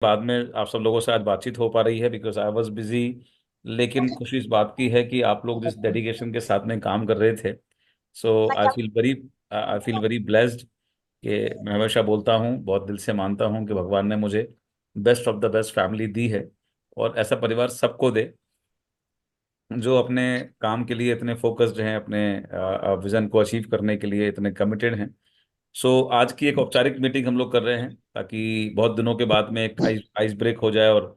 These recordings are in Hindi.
बाद में आप सब लोगों से आज बातचीत हो पा रही है, बिकॉज आई वॉज बिजी। लेकिन खुशी इस बात की है कि आप लोग जिस डेडिकेशन के साथ में काम कर रहे थे, सो आई फील वेरी ब्लेस्ड। कि मैं हमेशा बोलता हूँ, बहुत दिल से मानता हूँ कि भगवान ने मुझे best of the best family दी है, और ऐसा परिवार सबको दे जो अपने काम के लिए इतने फोकस्ड हैं, अपने विजन को अचीव करने के लिए इतने कमिटेड हैं। सो आज की एक औपचारिक मीटिंग हम लोग कर रहे हैं, ताकि बहुत दिनों के बाद में एक आइस आइस ब्रेक हो जाए, और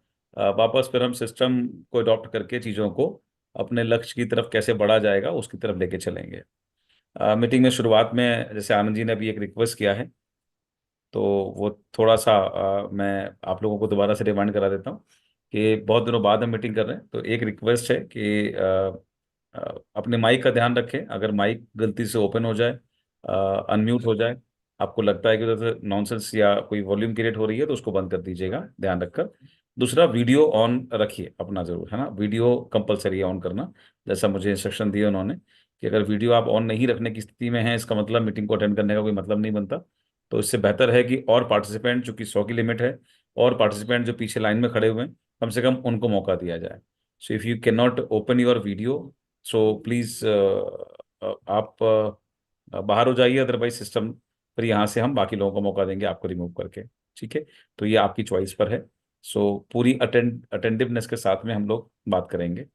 वापस फिर हम सिस्टम को अडॉप्ट करके चीज़ों को अपने लक्ष्य की तरफ कैसे बढ़ा जाएगा उसकी तरफ लेके चलेंगे। मीटिंग में शुरुआत में जैसे आनंद जी ने अभी एक रिक्वेस्ट किया है, तो वो थोड़ा सा मैं आप लोगों को दोबारा से रिमाइंड करा देता हूँ कि बहुत दिनों बाद हम मीटिंग कर रहे हैं। तो एक रिक्वेस्ट है कि अपने माइक का ध्यान रखें। अगर माइक गलती से ओपन हो जाए, अनम्यूट हो जाए, आपको लगता है कि उधर से नॉनसेंस या कोई वॉल्यूम क्रिएट हो रही है, तो उसको बंद कर दीजिएगा ध्यान रखकर। दूसरा, वीडियो ऑन रखिए अपना जरूर, है ना। वीडियो कंपलसरी है ऑन करना, जैसा मुझे इंस्ट्रक्शन दिए उन्होंने कि अगर वीडियो आप ऑन नहीं रखने की स्थिति में हैं, इसका मतलब मीटिंग को अटेंड करने का कोई मतलब नहीं बनता। तो इससे बेहतर है कि और पार्टिसिपेंट, चूंकि 100 की लिमिट है, और पार्टिसिपेंट जो पीछे लाइन में खड़े हुए हैं, कम से कम उनको मौका दिया जाए। So if you can not open your video, so please आप बाहर हो जाइए, अदरवाइज सिस्टम फिर यहाँ से हम बाकी लोगों को मौका देंगे आपको रिमूव करके। ठीक है, तो ये आपकी चॉइस पर है। सो पूरी अटेंटिवनेस के साथ में हम लोग बात करेंगे।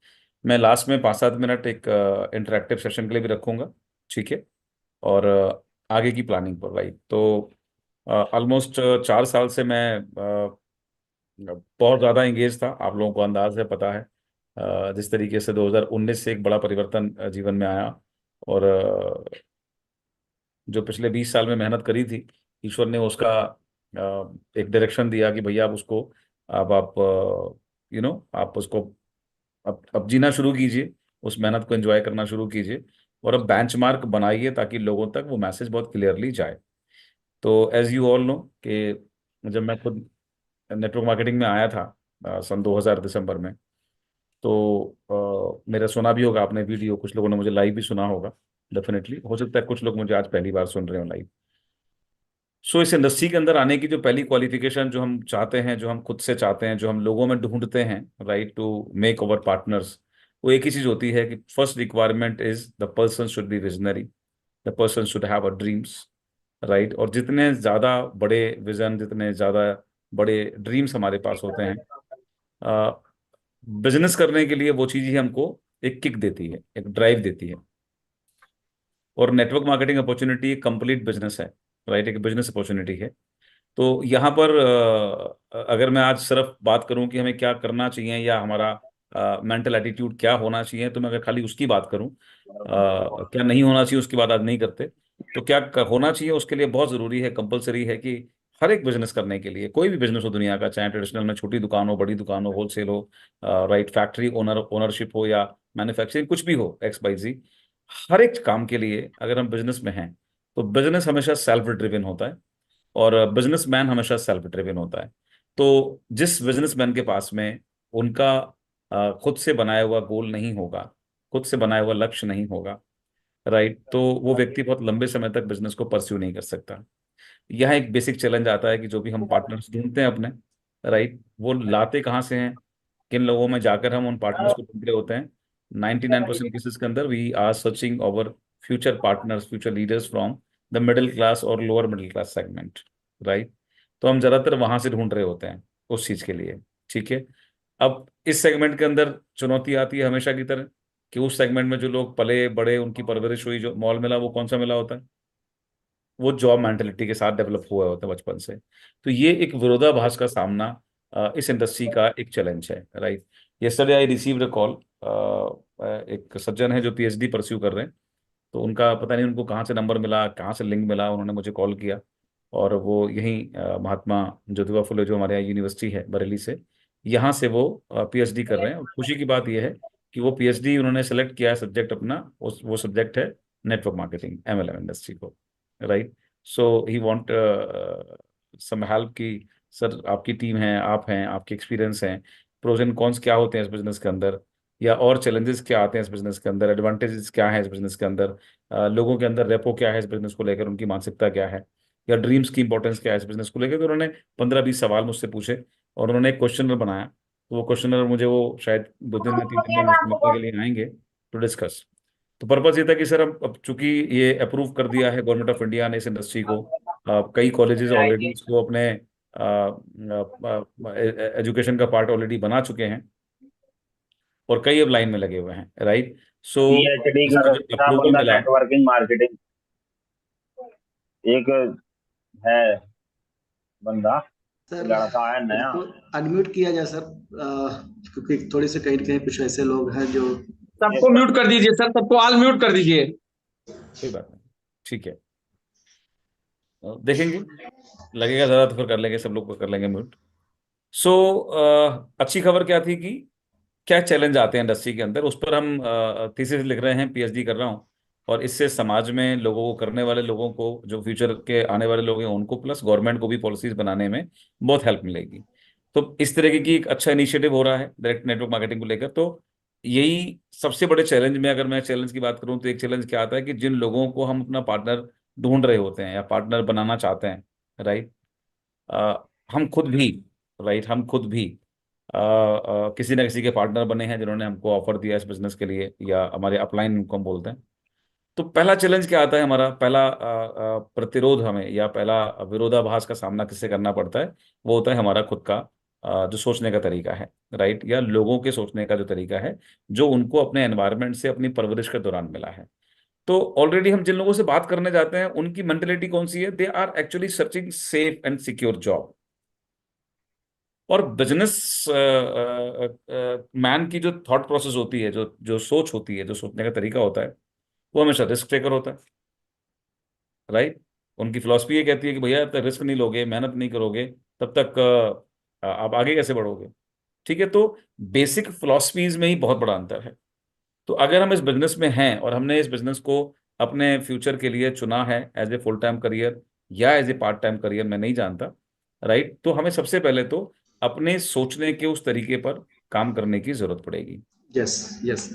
मैं लास्ट में 5-7 मिनट एक इंटरेक्टिव सेशन के लिए भी रखूंगा। ठीक है, और आगे की प्लानिंग पर, राइट। तो ऑलमोस्ट 4 साल से मैं बहुत ज़्यादा इंगेज था, आप लोगों को अंदाज है, पता है। जिस तरीके से 2019 से एक बड़ा परिवर्तन जीवन में आया, और जो पिछले 20 साल में मेहनत करी थी, ईश्वर ने उसका एक डायरेक्शन दिया कि भैया आप उसको, अब आप आप उसको अब जीना शुरू कीजिए, उस मेहनत को एंजॉय करना शुरू कीजिए, और अब बेंचमार्क बनाइए ताकि लोगों तक वो मैसेज बहुत क्लियरली जाए। तो एज यू ऑल नो कि जब मैं खुद नेटवर्क मार्केटिंग में आया था सन 2000 दिसंबर में, तो मेरा सुना भी होगा आपने वीडियो, कुछ लोगों ने मुझे लाइव भी सुना होगा। डेफिनेटली हो सकता है कुछ लोग मुझे आज पहली बार सुन रहे हो लाइव। सो इस इंडस्ट्री के अंदर आने की जो पहली क्वालिफिकेशन जो हम चाहते हैं, जो हम खुद से चाहते हैं, जो हम लोगों में ढूंढते हैं, right, to make our partners, वो एक ही चीज होती है कि first requirement is the person should be visionary, the person should have a dreams, right. और जितने ज्यादा बड़े विजन, जितने ज्यादा बड़े ड्रीम्स हमारे पास होते हैं, बिजनेस करने के लिए वो चीज ही हमको एक किक देती है, एक ड्राइव देती है। और नेटवर्क मार्केटिंग अपॉर्चुनिटी एक कंप्लीट बिजनेस है, राइट, एक बिजनेस अपॉर्चुनिटी है। तो यहाँ पर अगर मैं आज सिर्फ बात करूं कि हमें क्या करना चाहिए या हमारा मेंटल एटीट्यूड क्या होना चाहिए, तो मैं अगर खाली उसकी बात करूं, क्या नहीं होना चाहिए उसकी बात आज नहीं करते। तो क्या होना चाहिए उसके लिए बहुत ज़रूरी है, कंपलसरी है कि हर एक बिजनेस करने के लिए, कोई भी बिजनेस हो दुनिया का, चाहे ट्रेडिशनल में छोटी दुकान हो, बड़ी दुकान हो, होलसेल हो, राइट, फैक्ट्री ओनरशिप हो, या मैन्युफैक्चरिंग, कुछ भी हो, एक्स वाई जी, हर एक काम के लिए अगर हम बिजनेस में हैं, तो बिजनेस हमेशा सेल्फ ड्रिवन होता है, और बिजनेसमैन हमेशा सेल्फ ड्रिवन होता है। तो जिस बिजनेसमैन के पास में उनका खुद से बनाया हुआ गोल नहीं होगा, खुद से बनाया हुआ लक्ष्य नहीं होगा, राइट, तो वो व्यक्ति बहुत लंबे समय तक बिजनेस को परस्यू नहीं कर सकता। यहाँ एक बेसिक चैलेंज आता है कि जो भी हम पार्टनर्स ढूंढते हैं अपने, राइट, वो लाते कहाँ से हैं, किन लोगों में जाकर हम उन पार्टनर्स को ढूंढ रहे होते हैं। 99% केसेस के अंदर we are searching over future partners, future leaders from the middle class और lower middle class segment, right. तो हम ज्यादातर वहां से ढूंढ रहे होते हैं उस चीज के लिए। ठीक है, अब इस सेगमेंट के अंदर चुनौती आती है हमेशा की तरह कि उस सेगमेंट में जो लोग पले बड़े, उनकी परवरिश हुई जो मॉल मिला, वो कौन सा मिला होता है, वो जॉब मेंटेलिटी के साथ डेवलप हुआ होता है बचपन से। तो ये एक विरोधाभास का सामना इस इंडस्ट्री का एक चैलेंज है, right. Yesterday I received a call, एक सज्जन है जो पीएचडी परस्यू कर रहे हैं, तो उनका पता नहीं उनको कहाँ से नंबर मिला, कहाँ से लिंक मिला, उन्होंने मुझे कॉल किया। और वो यहीं महात्मा ज्योतिबा फुले जो हमारे यहाँ यूनिवर्सिटी है बरेली से, यहाँ से वो पीएचडी कर रहे हैं। और खुशी की बात यह है कि वो पीएचडी उन्होंने सेलेक्ट किया है सब्जेक्ट अपना, वो सब्जेक्ट है नेटवर्क मार्केटिंग, एमएलएम इंडस्ट्री को, right. So he want some help कि सर आपकी टीम है, आप हैं, आपके एक्सपीरियंस हैं, प्रोज एंड कॉन्स क्या होते हैं इस बिजनेस के अंदर, या और चैलेंजेस क्या आते हैं इस बिजनेस के अंदर, एडवांटेजेस क्या है इस बिजनेस के अंदर, लोगों के अंदर रेपो क्या है इस बिजनेस को लेकर, उनकी मानसिकता क्या है, या ड्रीम्स की इंपॉर्टेंस क्या है इस बिजनेस को लेकर। तो उन्होंने 15-20 सवाल मुझसे पूछे, और उन्होंने एक क्वेश्चनर बनाया, तो वो क्वेश्चनर मुझे वो शायद 2 दिन में 3 दिन में मुझको मिलने के लिए आएंगे टू डिस्कस। तो पर्पस ये था कि सर अब चूंकि ये अप्रूव कर दिया है गवर्नमेंट ऑफ इंडिया ने इस इंडस्ट्री को, कई कॉलेजेस ऑलरेडी इसको अपने एजुकेशन का पार्ट ऑलरेडी बना चुके हैं, और कई अब लाइन में लगे हुए हैं, राइट। सो पीएचडी इसका कर जो रहा अप्रूवल बंदा मिला, नेटवर्किंग मार्केटिंग, एक है बंदा, सर लड़का है नया। इसको अनम्यूट किया जाए सर, क्योंकि थोड़ी से कहीं कहीं कुछ ऐसे लोग हैं जो। सबको म्यूट कर दीजिए सर, सबको ऑल म्यूट कर दीजिए। कोई बात नहीं, ठीक है, देखेंगे, लगेगा ज़्यादा तो फिर कर लेंगे, सब लोग को कर लेंगे म्यूट। सो अच्छी खबर क्या थी कि क्या चैलेंज आते हैं इंडस्ट्री के अंदर, उस पर हम थीसिस लिख रहे हैं, पीएचडी कर रहा हूँ। और इससे समाज में लोगों को, करने वाले लोगों को, जो फ्यूचर के आने वाले लोग हैं उनको, प्लस गवर्नमेंट को भी पॉलिसीज बनाने में बहुत हेल्प मिलेगी। तो इस तरीके की एक अच्छा इनिशिएटिव हो रहा है डायरेक्ट नेटवर्क मार्केटिंग को लेकर। तो यही सबसे बड़े चैलेंज में, अगर मैं चैलेंज की बात करूं तो एक चैलेंज क्या आता है कि जिन लोगों को हम अपना पार्टनर ढूंढ रहे होते हैं या पार्टनर बनाना चाहते हैं, राइट, हम खुद भी, राइट, हम खुद भी किसी ना किसी के पार्टनर बने हैं जिन्होंने हमको ऑफर दिया इस बिजनेस के लिए, या हमारे अपलाइन उनको हम बोलते हैं। तो पहला चैलेंज क्या आता है हमारा, पहला प्रतिरोध हमें, या पहला विरोधाभास का सामना किससे करना पड़ता है, वो होता है हमारा खुद का जो सोचने का तरीका है, राइट, या लोगों के सोचने का जो तरीका है, जो उनको अपने एनवायरनमेंट से, अपनी परवरिश के दौरान मिला है। तो ऑलरेडी हम जिन लोगों से बात करने जाते हैं उनकी मेंटेलिटी कौन सी है, they are actually searching safe and secure job. और बिजनेस मैन की जो थॉट प्रोसेस होती है, जो जो सोच होती है, जो सोचने का तरीका होता है, वो हमेशा रिस्क टेकर होता है, राइट। उनकी फिलॉसफी ये कहती है कि भैया जब तक रिस्क नहीं लोगे, मेहनत नहीं करोगे, तब तक आप आगे कैसे बढ़ोगे। ठीक है, तो बेसिक फिलॉसफीज में ही बहुत बड़ा अंतर है। तो अगर हम इस बिजनेस में हैं और हमने इस बिजनेस को अपने फ्यूचर के लिए चुना है as a full time career या as a part time career, मैं नहीं जानता, राइट, तो हमें सबसे पहले तो अपने सोचने के उस तरीके पर काम करने की जरूरत पड़ेगी। Yes yes.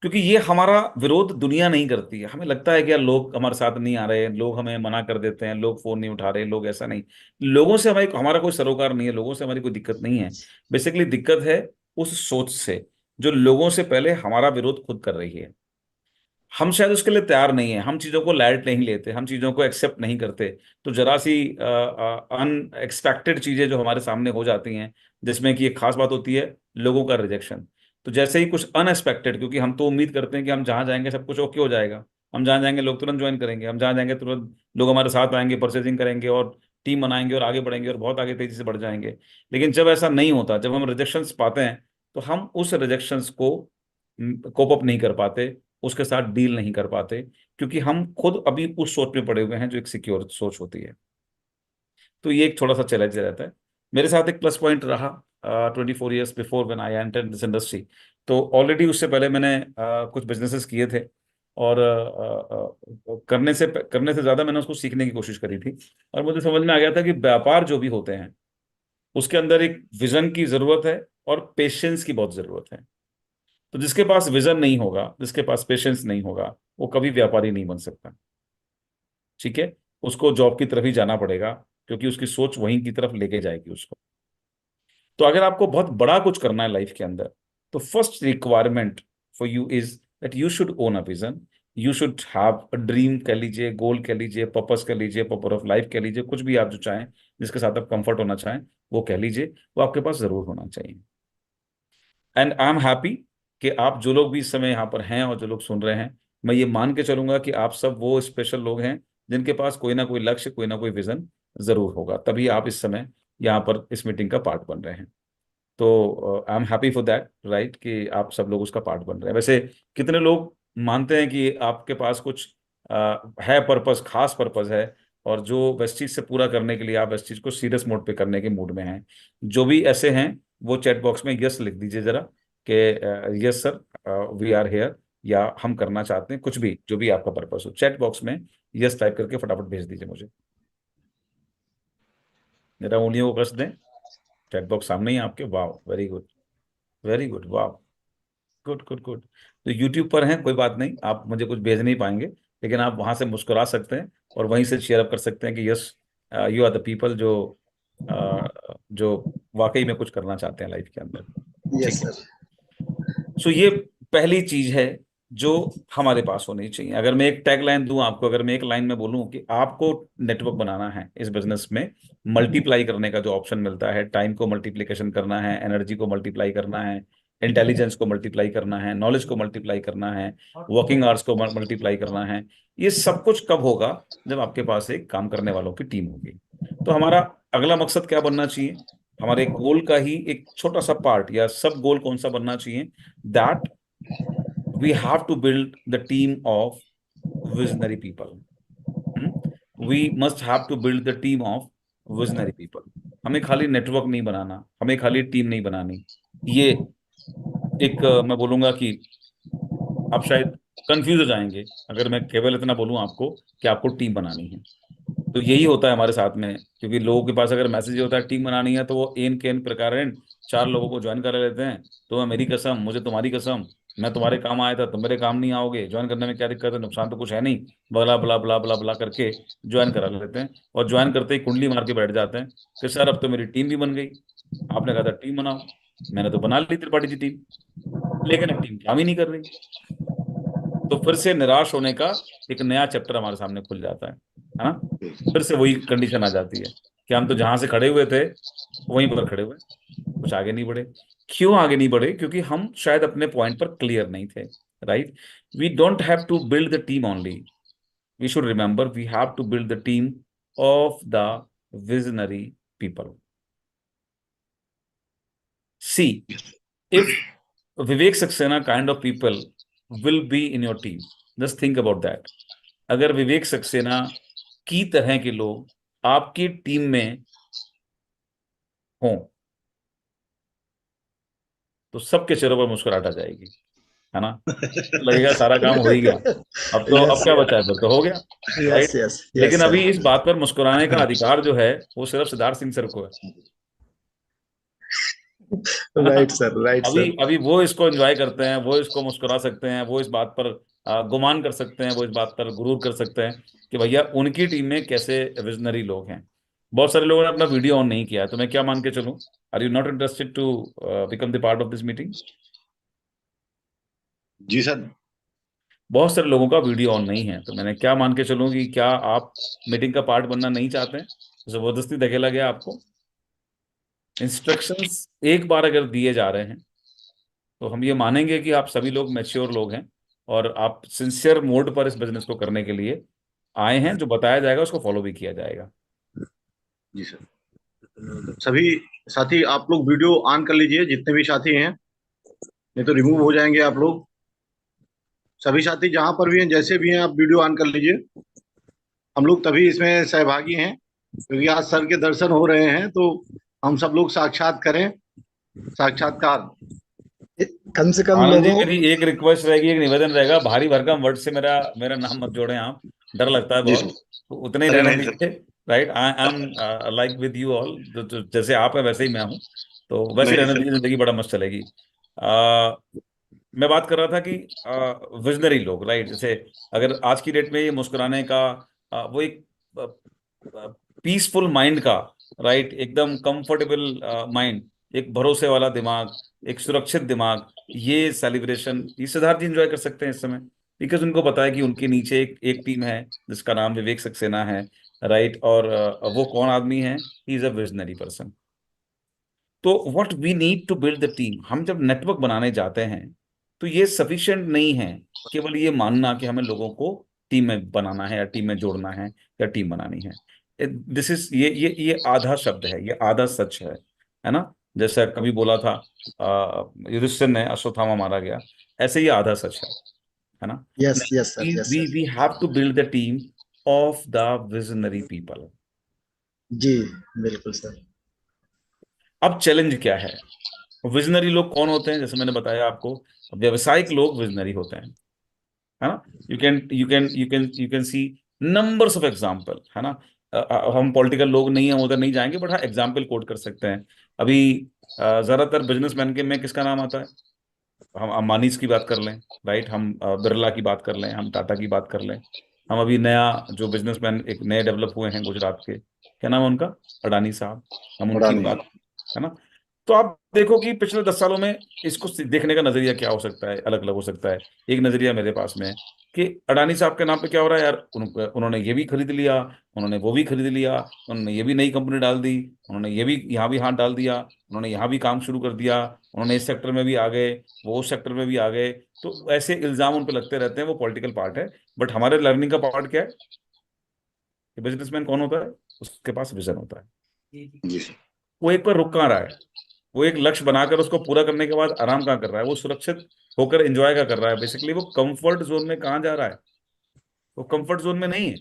क्योंकि ये हमारा विरोध दुनिया नहीं करती है। हमें लगता है कि यार लोग हमारे साथ नहीं आ रहे, लोग हमें मना कर देते हैं, लोग फोन नहीं उठा रहे, लोग ऐसा नहीं। लोगों से हमारी, हमारा कोई सरोकार नहीं है, लोगों से हमारी कोई दिक्कत नहीं है। बेसिकली दिक्कत है उस सोच से जो लोगों से पहले हमारा विरोध खुद कर रही है। हम शायद उसके लिए तैयार नहीं है, हम चीज़ों को लाइट नहीं लेते, हम चीज़ों को एक्सेप्ट नहीं करते। तो जरा सी अनएक्सपेक्टेड चीज़ें जो हमारे सामने हो जाती हैं, जिसमें कि एक खास बात होती है लोगों का रिजेक्शन। तो जैसे ही कुछ अनएक्सपेक्टेड, क्योंकि हम तो उम्मीद करते हैं कि हम जहाँ जाएंगे सब कुछ ओके हो जाएगा, हम जहाँ जाएंगे लोग तुरंत ज्वाइन करेंगे, हम जहाँ जाएंगे तुरंत लोग हमारे साथ आएंगे, परचेजिंग करेंगे और टीम बनाएंगे और आगे बढ़ेंगे और बहुत आगे तेजी से बढ़ जाएंगे। लेकिन जब ऐसा नहीं होता, जब हम रिजेक्शंस पाते हैं, तो हम उस रिजेक्शंस को कोप अप नहीं कर पाते, उसके साथ डील नहीं कर पाते, क्योंकि हम खुद अभी उस सोच में पड़े हुए हैं जो एक सिक्योर सोच होती है। तो ये एक थोड़ा सा चैलेंज रहता है। मेरे साथ एक प्लस पॉइंट रहा 24 years before when I enter this industry. तो ऑलरेडी उससे पहले मैंने कुछ बिजनेसेस किए थे, और करने से ज़्यादा मैंने उसको सीखने की कोशिश करी थी। और मुझे समझ में आ गया था कि व्यापार जो भी होते हैं उसके अंदर एक विजन की ज़रूरत है और पेशेंस की बहुत ज़रूरत है। तो जिसके पास विजन नहीं होगा, जिसके पास पेशेंस नहीं होगा, वो कभी व्यापारी नहीं बन सकता। ठीक है, उसको जॉब की तरफ ही जाना पड़ेगा, क्योंकि उसकी सोच वहीं की तरफ लेके जाएगी उसको। तो अगर आपको बहुत बड़ा कुछ करना है लाइफ के अंदर, तो first requirement for you is that you should own a vision. You should have a dream कह लीजिए, गोल कह लीजिए, पर्पस कह लीजिए, पर्पस ऑफ लाइफ कह लीजिए, कुछ भी आप जो चाहें, जिसके साथ आप कंफर्ट होना चाहें, वो कह लीजिए, वो आपके पास जरूर होना चाहिए। एंड आई एम हैप्पी कि आप जो लोग भी इस समय यहाँ पर हैं और जो लोग सुन रहे हैं, मैं ये मान के चलूंगा कि आप सब वो स्पेशल लोग हैं जिनके पास कोई ना कोई लक्ष्य, कोई ना कोई विजन जरूर होगा, तभी आप इस समय यहाँ पर इस मीटिंग का पार्ट बन रहे हैं। तो I am happy for that, right, कि आप सब लोग उसका पार्ट बन रहे हैं। वैसे कितने लोग मानते हैं कि आपके पास कुछ है पर्पस, खास पर्पस है, और जो वेस्ट चीज से पूरा करने के लिए आप वेस्ट चीज को सीरियस मोड पे करने के मूड में हैं? जो भी ऐसे हैं वो चैट बॉक्स में यस लिख दीजिए जरा, कि yes sir, we are here, या हम करना चाहते हैं, कुछ भी जो भी आपका पर्पस हो, चैट बॉक्स में यस टाइप करके फटाफट भेज दीजिए मुझे। मेरा उंगलियों को कस दें, चैट बॉक्स सामने ही है आपके। वाह, वेरी गुड, वेरी गुड, वाह, गुड गुड गुड। तो यूट्यूब पर हैं, कोई बात नहीं, आप मुझे कुछ भेज नहीं पाएंगे, लेकिन आप वहां से मुस्कुरा सकते हैं और वहीं से शेयर अप कर सकते हैं कि yes, you are the people जो जो वाकई में कुछ करना चाहते हैं लाइफ के अंदर। यस ठीक है। सर। सो ये पहली चीज है जो हमारे पास होनी चाहिए। अगर मैं एक टैग लाइन दूं आपको, अगर मैं एक लाइन में बोलूं कि आपको नेटवर्क बनाना है इस बिजनेस में, मल्टीप्लाई करने का जो ऑप्शन मिलता है, टाइम को मल्टीप्लिकेशन करना है, एनर्जी को मल्टीप्लाई करना है, इंटेलिजेंस को मल्टीप्लाई करना है, नॉलेज को मल्टीप्लाई करना है, वर्किंग आवर्स को मल्टीप्लाई करना है, ये सब कुछ कब होगा? जब आपके पास एक काम करने वालों की टीम होगी। तो हमारा अगला मकसद क्या बनना चाहिए? हमारे गोल का ही एक छोटा सा पार्ट या सब गोल कौन सा बनना चाहिए? That we have to build the team of visionary people. We must have to build the team of visionary people. हमें खाली नेटवर्क नहीं बनाना, हमें खाली टीम नहीं बनानी। ये एक मैं बोलूंगा कि आप शायद कंफ्यूज हो जाएंगे अगर मैं केवल इतना बोलूं आपको कि आपको टीम बनानी है। तो यही होता है हमारे साथ में, क्योंकि लोगों के पास अगर मैसेज ये होता है टीम बनानी है, तो वो एन के एन प्रकार चार लोगों को ज्वाइन कर लेते हैं। तो मेरी कसम, मुझे तुम्हारी कसम, मैं तुम्हारे काम आया था, तुम मेरे काम नहीं आओगे, ज्वाइन करने में क्या दिक्कत है, नुकसान तो कुछ है नहीं, बला बला बला बला बला करके ज्वाइन करा लेते हैं। और ज्वाइन करते ही कुंडली मार के बैठ जाते हैं कि सर अब तो मेरी टीम भी बन गई। आपने कहा था टीम बनाओ, मैंने तो बना ली त्रिपाठी की टीम, लेकिन अब टीम काम ही नहीं कर रही। तो फिर से निराश होने का एक नया चैप्टर हमारे सामने खुल जाता है ना? फिर से वही कंडीशन आ जाती है कि हम तो जहां से खड़े हुए थे वहीं पर खड़े हुए, कुछ आगे नहीं बढ़े। क्यों आगे नहीं बढ़े? क्योंकि हम शायद अपने पॉइंट पर क्लियर नहीं थे। Right? We don't have to build the team only, we should remember we have to build the team of the visionary people. See, if Vivek Saxena kind of people will be in your team, just think about that. अगर विवेक सक्सेना की तरह के लोग आपकी टीम में हों, तो सबके चेहरों पर मुस्कुराहट आ जाएगी, है ना? तो लगेगा सारा काम हो ही गया, अब तो अब यस क्या बचा है, फिर तो हो गया। Yes right? यस लेकिन यस अभी सर। इस बात पर मुस्कुराने का अधिकार जो है वो सिर्फ सिद्धार्थ सिंह सर को है ना? राइट सर, राइट अभी सर। अभी वो इसको एंजॉय करते हैं, वो इसको मुस्कुरा सकते हैं, वो इस बात पर गुमान कर सकते हैं, वो इस बात पर गुरूर कर सकते हैं कि भैया उनकी टीम में कैसे विजनरी लोग हैं। बहुत सारे लोगों ने अपना वीडियो ऑन नहीं किया है, तो मैं क्या मान के चलूं? Are you not interested to become the part of this meeting? जी सर। बहुत सारे लोगों का वीडियो ऑन नहीं है, तो मैंने क्या मान के चलूं कि क्या आप मीटिंग का पार्ट बनना नहीं चाहते हैं? जबरदस्ती धकेला गया आपको। इंस्ट्रक्शंस एक बार अगर दिए जा रहे हैं तो हम ये मानेंगे कि आप सभी लोग मैच्योर लोग हैं और आप सिंसियर मोड पर इस बिजनेस को करने के लिए आए हैं। जो बताया जाएगा उसको फॉलो भी किया जाएगा। जी सर। सभी साथी आप लोग वीडियो ऑन कर लीजिए, जितने भी साथी हैं, नहीं तो रिमूव हो जाएंगे आप लोग। सभी साथी जहां पर भी हैं, जैसे भी हैं, आप वीडियो ऑन कर लीजिए। हम लोग तभी इसमें सहभागी हैं क्योंकि आज सर के दर्शन हो रहे हैं, तो हम सब लोग साक्षात करें, साक्षात्कार। कम से कम आनंद जी, लोगों। मेरी एक रिक्वेस्ट रहेगी, एक निवेदन रहेगा, भारी भरकम वर्ड से मेरा मेरा नाम मत जोड़ें आप, डर लगता है जी बहुत, सर। तो उतने ही अरे रहने नहीं सर। दीजिए। Right? I am like with you all, जैसे आप है वैसे ही मैं हूँ, तो वैसे ही नहीं रहने सर। दीजिए, जिंदगी बड़ा मस्त चलेगी। आ, मैं बात कर रहा था कि विजनरी लोग, राइट? जैसे अगर आज की डेट में ये मुस्कुराने का वो एक पीसफुल माइंड का, राइट, एकदम कंफर्टेबल माइंड, एक भरोसे वाला दिमाग, एक सुरक्षित दिमाग, ये सेलिब्रेशन ये सिद्धार्थ जी एंजॉय कर सकते हैं इस समय, बिकॉज उनको पता है कि उनके नीचे एक टीम है जिसका नाम विवेक सक्सेना है। राइट? और वो कौन आदमी है? He is a visionary person. तो what we need to build the team, हम जब नेटवर्क बनाने जाते हैं तो ये सफिशिएंट नहीं है केवल ये मानना कि हमें लोगों को टीम में बनाना है या टीम में जोड़ना है या टीम बनानी है। दिस इज ये आधा शब्द है, ये आधा सच है ना? जैसा कभी बोला था युधिष्ठिर ने, अश्वत्थामा मारा गया, ऐसे ये आधा सच है ना? Yes yes sir, yes we sir. We have to build the team of the visionary people. जी, बिल्कुल सर। अब चैलेंज क्या है? विजनरी लोग कौन होते हैं? जैसे मैंने बताया आपको, व्यवसायिक लोग विजनरी होते हैं, है ना? You can C numbers of example, है ना? हम पॉलिटिकल लोग नहीं हैं, उधर नहीं जाएंगे, बट हाँ एग्जाम्पल कोट कर सकते हैं। अभी ज्यादातर बिजनेसमैन के में किसका नाम आता है? हम अंबानीज की बात कर लें, राइट, हम बिरला की बात कर लें, हम टाटा की बात कर लें, हम अभी नया जो बिजनेसमैन एक नए डेवलप हुए हैं गुजरात के, क्या नाम है उनका, अडानी साहब, हम उनकी अडानी। बात, है ना। तो आप देखो कि पिछले 10 सालों में इसको देखने का नजरिया क्या हो सकता है, अलग अलग हो सकता है। एक नजरिया मेरे पास में है कि अडानी साहब के नाम पे क्या हो रहा है यार, उन्होंने ये भी खरीद लिया, उन्होंने वो भी खरीद लिया, उन्होंने ये भी नई कंपनी डाल दी, उन्होंने ये भी यहाँ भी हाथ डाल दिया, उन्होंने यहाँ भी काम शुरू कर दिया, उन्होंने इस सेक्टर में भी आ गए, वो उस सेक्टर में भी आ गए। तो ऐसे इल्जाम उन पे लगते रहते हैं, वो पॉलिटिकल पार्ट है। बट हमारे लर्निंग का पार्ट क्या है कि बिजनेसमैन कौन होता है, उसके पास विजन होता है। जी सर। वो एक पर रुक कहाँ रहा है, वो एक लक्ष्य बनाकर उसको पूरा करने के बाद आराम कहाँ कर रहा है, वो सुरक्षित होकर एंजॉय क्या कर रहा है। बेसिकली वो कंफर्ट जोन में कहाँ जा रहा है, वो कंफर्ट जोन में नहीं है।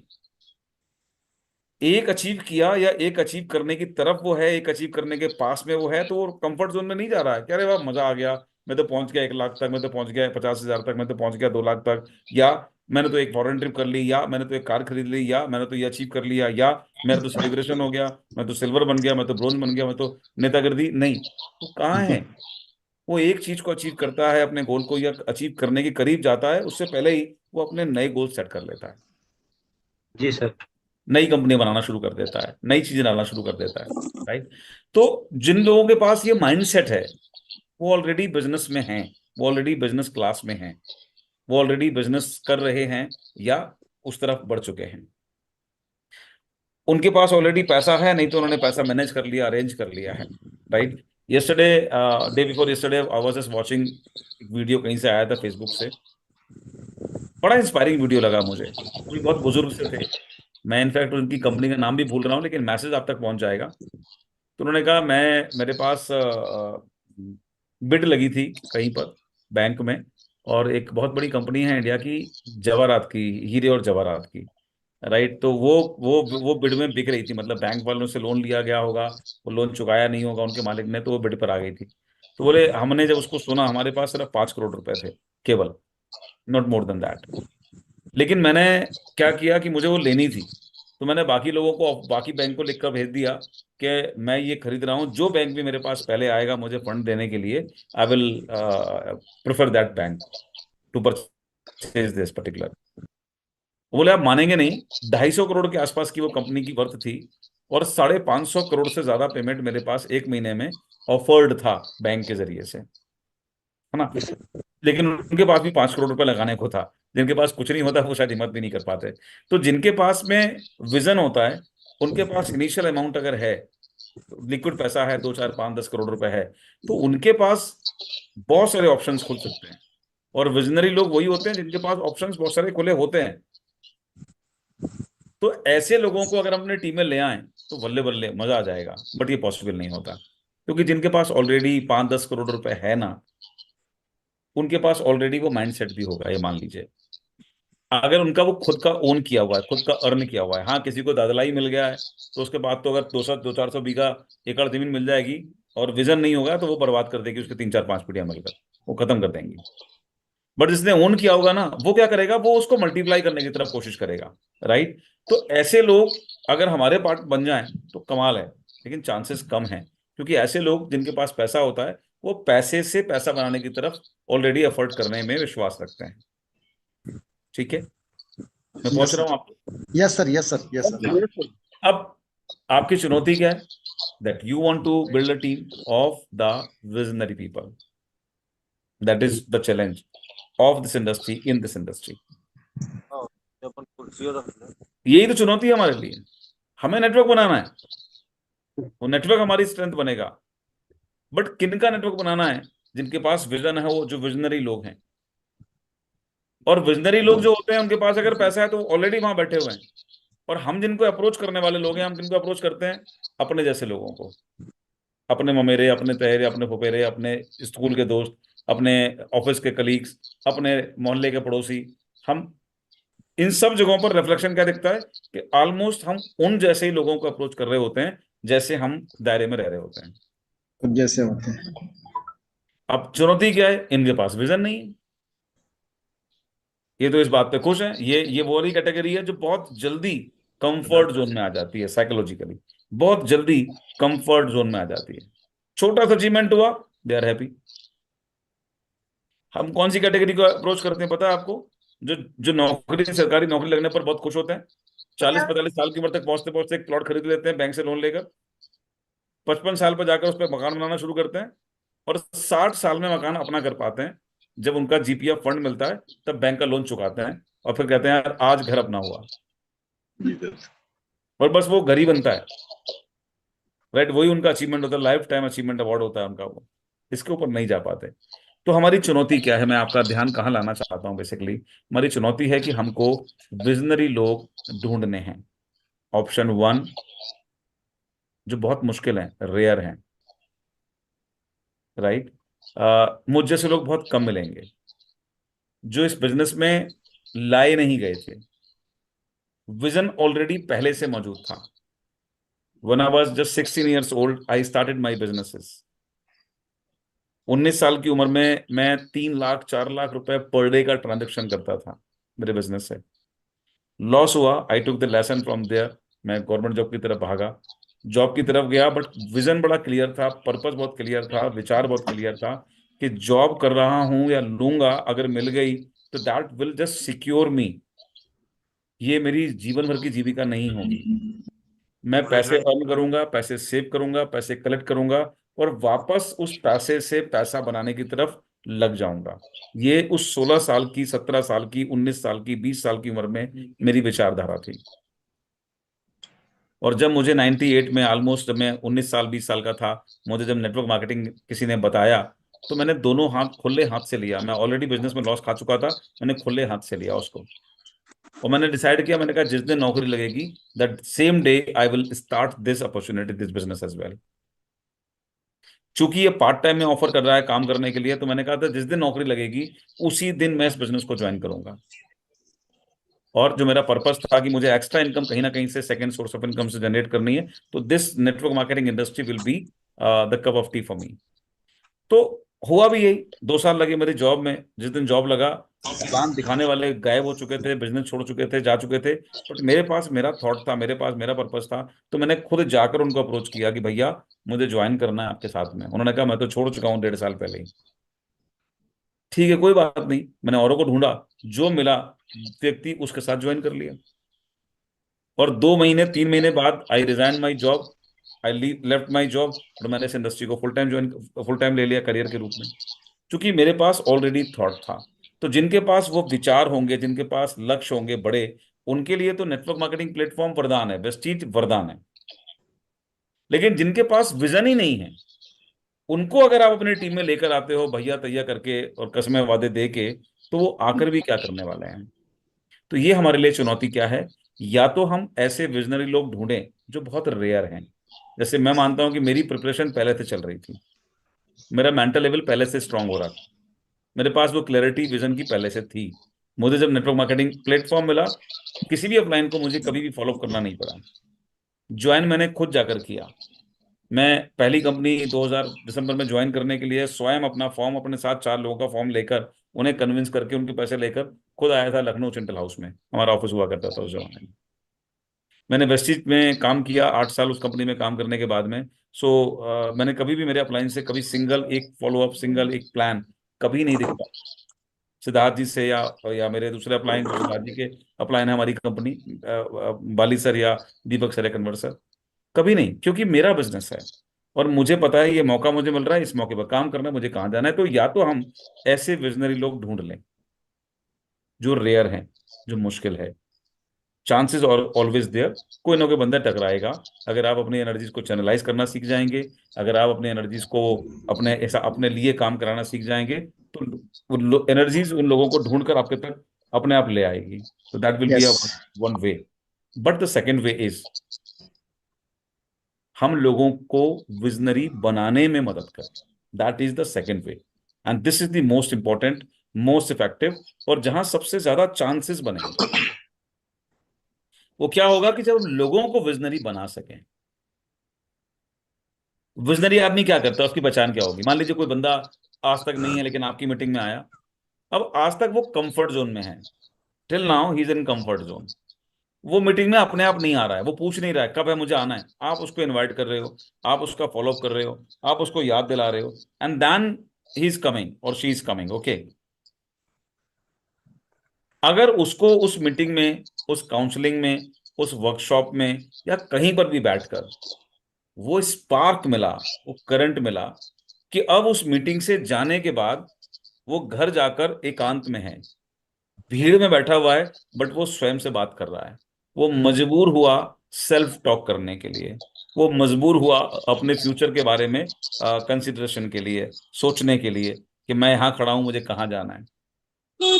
एक अचीव किया या एक अचीव करने की तरफ वो है, एक अचीव करने के पास में वो है, तो वो कंफर्ट जोन में नहीं जा रहा है कि अरे वाह मजा आ गया, मैं तो पहुंच गया 1 लाख तक, मैं तो पहुंच गया 50,000 तक, मैं तो पहुंच गया 2 लाख तक, या मैंने तो एक फॉरेन ट्रिप कर ली, या मैंने तो एक कार खरीद ली, या मैंने तो ये अचीव कर लिया, या मेरा तो सेलिब्रेशन हो गया, मैं तो सिल्वर बन गया, मैं तो ब्रोंज बन गया, मैं तो नेतागिरी। नहीं, वो कहाँ है। वो एक चीज को अचीव करता है, अपने गोल को या अचीव करने के करीब जाता है, उससे पहले ही वो अपने नए गोल सेट कर लेता है, जी सर। नई कंपनी बनाना शुरू कर देता है, नई चीजें डालना शुरू कर देता है। राइट। तो जिन लोगों के पास ये माइंडसेट है, वो ऑलरेडी बिजनेस में हैं, वो ऑलरेडी बिजनेस क्लास में हैं, वो ऑलरेडी बिजनेस कर रहे हैं या उस तरफ बढ़ चुके हैं। उनके पास ऑलरेडी पैसा है, नहीं तो उन्होंने पैसा मैनेज कर लिया, अरेंज कर लिया है। Right. Yesterday, day before yesterday, I was just watching, एक वीडियो कहीं से आया था फेसबुक से, बड़ा इंस्पायरिंग वीडियो लगा मुझे। कोई बहुत बुजुर्ग से थे, मैं इनफैक्ट उनकी कंपनी का नाम भी भूल रहा हूँ, लेकिन मैसेज आप तक पहुंच जाएगा। तो उन्होंने कहा, मैं मेरे पास बिड लगी थी कहीं पर बैंक में, और एक बहुत बड़ी कंपनी है इंडिया की, जवाहरात की, हीरे और जवाहरात की। राइट। तो वो बिड में बिक रही थी, मतलब बैंक वालों से लोन लिया गया होगा, वो लोन चुकाया नहीं होगा उनके मालिक ने, तो वो बिड पर आ गई थी। तो बोले, हमने जब उसको सुना, हमारे पास सिर्फ 5 करोड़ रुपए थे केवल, नॉट मोर देन दैट। लेकिन मैंने क्या किया कि मुझे वो लेनी थी, तो मैंने बाकी लोगों को, बाकी बैंक को लिख कर भेज दिया कि मैं ये खरीद रहा हूँ, जो बैंक भी मेरे पास पहले आएगा मुझे फंड देने के लिए, I will prefer that bank to purchase this particular. बोले, आप मानेंगे नहीं, 250 करोड़ के आसपास की वो कंपनी की वर्थ थी, और 550 करोड़ से ज्यादा पेमेंट मेरे पास एक महीने में ऑफर्ड था बैंक के जरिए से, है ना। लेकिन उनके पास भी 5 करोड़ रुपए लगाने को था। जिनके पास कुछ नहीं होता वो शायद हिम्मत भी नहीं कर पाते। तो जिनके पास में विजन होता है, उनके पास इनिशियल अमाउंट अगर है, लिक्विड पैसा है, 2 4 5 10 करोड़ रुपए है, तो उनके पास बहुत सारे ऑप्शंस खुल सकते हैं। और विजनरी लोग वही होते हैं जिनके पास ऑप्शंस बहुत सारे खुले होते हैं। तो ऐसे लोगों को अगर हम अपने टीम में ले आए, तो बल्ले बल्ले मजा आ जाएगा। बट ये पॉसिबल नहीं होता, क्योंकि जिनके पास ऑलरेडी 5 10 करोड़ रुपए है ना, उनके पास ऑलरेडी वो माइंडसेट भी होगा, ये मान लीजिए। अगर उनका वो खुद का ओन किया हुआ है, खुद का अर्न किया हुआ है, हाँ किसी को दादलाई मिल गया है, तो उसके बाद तो अगर 200 200 400 बीघा एकड़ जमीन मिल जाएगी और विजन नहीं होगा, तो वो बर्बाद कर देगी उसके 3 4 5 पीढ़ियां मिलकर, वो खत्म कर देंगी। बट जिसने ओन किया होगा ना, वो क्या करेगा, वो उसको मल्टीप्लाई करने की तरफ कोशिश करेगा। राइट। तो ऐसे लोग अगर हमारे पार्ट बन जाएं तो कमाल है, लेकिन चांसेस कम हैं, क्योंकि ऐसे लोग जिनके पास पैसा होता है, वो पैसे से पैसा बनाने की तरफ ऑलरेडी एफर्ट करने में विश्वास रखते हैं। ठीक है, मैं यस पहुंच रहा सर, हूँ आप। Yes sir, yes sir, yes हाँ। सर। अब आपकी चुनौती क्या है, that you want to build a team of the visionary people, that is the challenge of this industry, in this industry. यही तो चुनौती है हमारे लिए। हमें नेटवर्क बनाना है, वो नेटवर्क हमारी स्ट्रेंथ बनेगा। बट किनका नेटवर्क बनाना है, जिनके पास विजन है, वो जो विजनरी लोग हैं। और विजनरी लोग जो होते हैं, उनके पास अगर पैसा है तो ऑलरेडी वहां बैठे हुए हैं। और हम जिनको अप्रोच करने वाले लोग हैं, हम किनको अप्रोच करते हैं, अपने जैसे लोगों को, अपने ममेरे, अपने तहेरे, अपने फुफेरे, अपने स्कूल के दोस्त, अपने ऑफिस के कलीग्स, अपने मोहल्ले के पड़ोसी। हम इन सब जगहों पर रिफ्लेक्शन क्या दिखता है कि ऑलमोस्ट हम उन जैसे ही लोगों को अप्रोच कर रहे होते हैं जैसे हम दायरे में रह रहे होते हैं। अब जैसे होते हैं। अब चुनौती क्या है, इनके पास विजन नहीं है। ये तो इस बात पे खुश है, ये वो वाली कैटेगरी है जो बहुत जल्दी कंफर्ट जोन में आ जाती है, साइकोलॉजिकली बहुत जल्दी कंफर्ट जोन में आ जाती है। छोटा सा अचीवमेंट हुआ, दे आर हैप्पी। हम कौन सी कैटेगरी को अप्रोच करते हैं पता है आपको, जो जो नौकरी, सरकारी नौकरी लगने पर बहुत खुश होते हैं, 40-45 साल की उम्र तक पहुंचते पहुंचते एक प्लॉट खरीद लेते हैं बैंक से लोन लेकर, 55 साल पर जाकर उस पर मकान बनाना शुरू करते हैं, और 60 साल में मकान अपना कर पाते हैं। जब उनका जीपीएफ फंड मिलता है तब बैंक का लोन चुकाते हैं, और फिर कहते हैं यार आज घर अपना हुआ। जी सर। और बस वो घर ही बनता है, राइट, वही उनका अचीवमेंट होता है, लाइफ टाइम अचीवमेंट अवार्ड होता है उनका, वो इसके ऊपर नहीं जा पाते। तो हमारी चुनौती क्या है, मैं आपका ध्यान कहाँ लाना चाहता हूँ, बेसिकली हमारी चुनौती है कि हमको विजनरी लोग ढूंढने हैं। ऑप्शन 1, जो बहुत मुश्किल है, रेयर हैं, राइट, मुझ जैसे लोग बहुत कम मिलेंगे जो इस बिजनेस में लाए नहीं गए थे, विजन ऑलरेडी पहले से मौजूद था। When I was just 16 years old, I started my businesses. 19 साल की उम्र में मैं 3 लाख 4 लाख रुपए पर डे का ट्रांजेक्शन करता था मेरे बिजनेस से। लॉस हुआ, I took the lesson from there, मैं गवर्नमेंट जॉब की तरफ भागा, जॉब की तरफ गया, बट विजन बड़ा क्लियर था, पर्पस बहुत क्लियर था, विचार बहुत क्लियर था कि जॉब कर रहा हूं या लूंगा, अगर मिल गई तो दैट विल जस्ट सिक्योर मी, ये मेरी जीवन भर की जीविका नहीं होगी। मैं पैसे अर्न करूंगा, पैसे सेव करूंगा, पैसे कलेक्ट करूंगा, और वापस उस पैसे से पैसा बनाने की तरफ लग जाऊंगा। ये उस 16 साल की, 17 साल की, 19 साल की, 20 साल की उम्र में मेरी विचारधारा थी। और जब मुझे 98 में, ऑलमोस्ट जब मैं 19 साल 20 साल का था, मुझे जब नेटवर्क मार्केटिंग किसी ने बताया, तो मैंने दोनों हाथ खुले हाथ से लिया। मैं ऑलरेडी बिजनेस में लॉस खा चुका था, मैंने खुले हाथ से लिया उसको, और मैंने डिसाइड किया, मैंने कहा जिस दिन नौकरी लगेगी, that same day I will start this opportunity, this business as well. चूंकि ये पार्ट टाइम में ऑफर कर रहा है काम करने के लिए, तो मैंने कहा था जिस दिन नौकरी लगेगी उसी दिन मैं इस बिजनेस को ज्वाइन करूंगा। और जो मेरा पर्पस था कि मुझे एक्स्ट्रा इनकम कहीं ना कहीं से, सेकंड सोर्स ऑफ इनकम से जनरेट करनी है, तो this network marketing industry will be the cup of T for me. तो हुआ भी यही, 2 साल लगे मेरी जॉब में। जिस दिन जॉब लगा, प्लान दिखाने वाले गायब हो चुके थे, बिजनेस छोड़ चुके थे, जा चुके थे, बट मेरे पास मेरा थॉट था, मेरे पास मेरा पर्पस था। तो मैंने खुद जाकर उनको अप्रोच किया कि भैया मुझे ज्वाइन करना है आपके साथ में। उन्होंने कहा मैं तो छोड़ चुका हूँ 1.5 साल पहले ही। ठीक है, कोई बात नहीं, मैंने औरों को ढूंढा, जो मिला व्यक्ति उसके साथ ज्वाइन कर लिया। और 2 महीने 3 महीने बाद I resign my job, I left my job, और मैंने इस इंडस्ट्री को फुल टाइम ले लिया करियर के रूप में, क्योंकि मेरे पास ऑलरेडी थॉट था। तो जिनके पास वो विचार होंगे, जिनके पास लक्ष्य होंगे बड़े, उनके लिए तो नेटवर्क मार्केटिंग प्लेटफॉर्म वरदान है, वेस्टीज वरदान है। लेकिन जिनके पास विजन ही नहीं है, उनको अगर आप अपनी टीम में लेकर आते हो भैया तैया करके और कसमें वादे दे के, तो वो आकर भी क्या करने वाले हैं। तो ये हमारे लिए चुनौती क्या है, या तो हम ऐसे विजनरी लोग ढूंढें जो बहुत रेयर हैं। जैसे मैं मानता हूं कि मेरी प्रिपरेशन पहले से चल रही थी, मेरा मेंटल लेवल पहले से स्ट्रांग हो रहा था, मेरे पास वो क्लैरिटी विजन की पहले से थी। मुझे जब नेटवर्क मार्केटिंग प्लेटफॉर्म मिला, किसी भी अपलाइन को मुझे कभी भी फॉलो करना नहीं पड़ा, ज्वाइन मैंने खुद जाकर किया। मैं पहली कंपनी 2000 दिसंबर में ज्वाइन करने के लिए स्वयं अपना फॉर्म, अपने साथ 4 लोगों का फॉर्म लेकर, उन्हें कन्विंस करके, उनके पैसे लेकर खुद आया था लखनऊ सेंट्रल हाउस में, हमारा ऑफिस हुआ करता था उस जमाने में। मैंने वेस्टिज में काम किया 8 साल, उस कंपनी में काम करने के बाद में। मैंने कभी भी मेरे अपलाइन से कभी सिंगल एक फॉलोअप, सिंगल एक प्लान कभी नहीं दिखता, सिद्धार्थ जी से या मेरे दूसरे अपलाइन जो सिद्धार्थ जी के अपलाइन है हमारी कंपनी, बाली सर या दीपक सर या कन्वर सर, कभी नहीं, क्योंकि मेरा बिजनेस है और मुझे पता है ये मौका मुझे मिल रहा है, इस मौके पर काम करना है, मुझे कहाँ जाना है। तो या तो हम ऐसे विजनरी लोग ढूंढ लें जो रेयर हैं, जो मुश्किल है, चांसेस और ऑलवेज देयर, कोई ना कोई बंदा टकराएगा। अगर आप अपनी एनर्जीज को चैनलाइज करना सीख जाएंगे, अगर आप अपनी एनर्जीज को अपने ऐसा अपने लिए काम कराना सीख जाएंगे, तो एनर्जीज उन लोगों को ढूंढकर आपके तक अपने आप ले आएगी। तो that will be a yes. One way. But the second way is, हम लोगों को विजनरी बनाने में मदद करें। That is the second way, and this is the most important, most effective, और जहां सबसे ज्यादा चांसेस बनेंगे। वो क्या होगा कि जब हम लोगों को विजनरी बना सकें। विजनरी आदमी क्या करता है, उसकी पहचान क्या होगी। मान लीजिए कोई बंदा आज तक नहीं है लेकिन आपकी मीटिंग में आया, अब आज तक वो कंफर्ट जोन में है, till now he is in comfort zone. वो मीटिंग में अपने आप नहीं आ रहा है, वो पूछ नहीं रहा है कब है मुझे आना है, आप उसको इनवाइट कर रहे हो, आप उसका फॉलोअप कर रहे हो, आप उसको याद दिला रहे हो, and then he is coming और शी इज कमिंग, ओके। अगर उसको उस मीटिंग में, उस काउंसलिंग में, उस वर्कशॉप में या कहीं पर भी बैठकर वो स्पार्क मिला, वो करंट मिला कि अब उस मीटिंग से जाने के बाद वो घर जाकर एकांत में है, भीड़ में बैठा हुआ है, बट वो स्वयं से बात कर रहा है, वो मजबूर हुआ सेल्फ टॉक करने के लिए, वो मजबूर हुआ अपने फ्यूचर के बारे में कंसिडरेशन के लिए, सोचने के लिए कि मैं यहाँ खड़ा हूं, मुझे कहाँ जाना है।